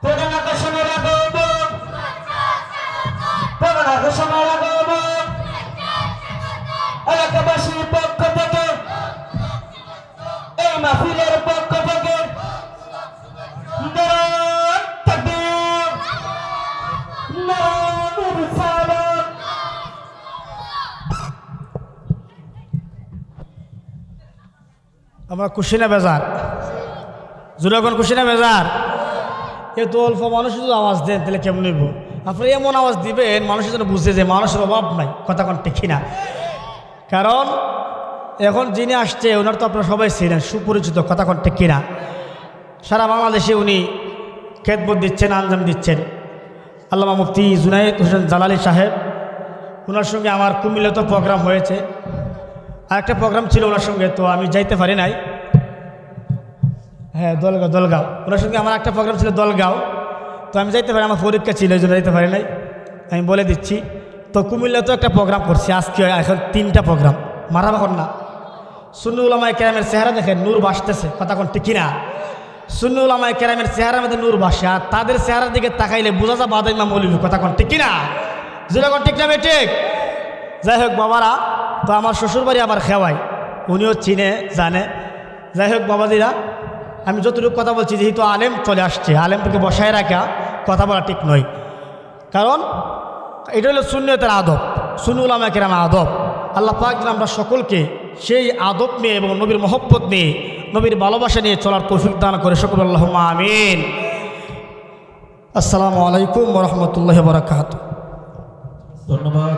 প্রধান আকর্ষণের আগমন, প্রধান আকর্ষণের আগমন, এলাকাবাসীর পক্ষ থেকে, এই মাহফিলের পক্ষ থেকে আমরা খুশি না বেজার? জোরে কোন খুশি না বেজার? এত অল্প মানুষ যদি আওয়াজ দেন তাহলে কেমন নেব? আপনি এমন আওয়াজ দিবেন মানুষের জন্য বুঝতে যে মানুষের অভাব নাই, কথা কোন ঠিক না। কারণ এখন যিনি আসছে ওনার তো আপনারা সবাই ছিলেন, সুপরিচিত, কথা কোন ঠিক না। সারা বাংলাদেশে উনি খেদমত দিচ্ছেন, আঞ্জাম দিচ্ছেন। আল্লামা মুফতি জুনায়েদ হোসেন জালালী সাহেব, ওনার সঙ্গে আমার কুমিল্লাতে প্রোগ্রাম হয়েছে, আরেকটা প্রোগ্রাম ছিল ওনার সঙ্গে, তো আমি যাইতে পারি নাই। হ্যাঁ দলগাঁও ওনার সঙ্গে আমার একটা প্রোগ্রাম ছিল দলগাঁও। তো আমি যাইতে পারি, আমার পরীক্ষা ছিল, এই জন্য যাইতে পারি নাই। আমি বলে দিচ্ছি, তো কুমিল্লা তো একটা প্রোগ্রাম করছি আজকে, এখন 3টা প্রোগ্রাম মারাবা কর না। সুন্নি উলামায়ে কেরামের চেহারা দেখেন, নূর ভাসতেছে, কথা কোন ঠিক কিনা? সুন্নি উলামায়ে কেরামের চেহারার মধ্যে নূর ভাসে, আর তাদের চেহারার দিকে তাকাইলে বোঝা যায় বাদাই ইমাম মৌলভী, কথা কোন ঠিক কিনা? যেরকম ঠিক না ঠিক? যাই হোক বাবারা, তো আমার শ্বশুরবাড়ি আবার খেওয়াই, উনিও চিনে জানে। যাই হোক বাবাদিরা, আমি যতটুকু কথা বলছি, যেহেতু আলেম চলে আসছে, আলেমকে বসায় রাখা কথা বলা ঠিক নয়, কারণ এটা হলো সুন্নিয়তের আদব, সুন্নি উলামায়ে কেরাম আদব। আল্লাহ পাক যেন আমরা সকলকে সেই আদব নিয়ে এবং নবীর মহব্বত নিয়ে, নবীর ভালোবাসা নিয়ে চলার তৌফিক দান করে সকল, আল্লাহুম্মা আমিন। আসসালামু আলাইকুম ওয়া রাহমাতুল্লাহি ওয়া বারাকাতুহু। ধন্যবাদ।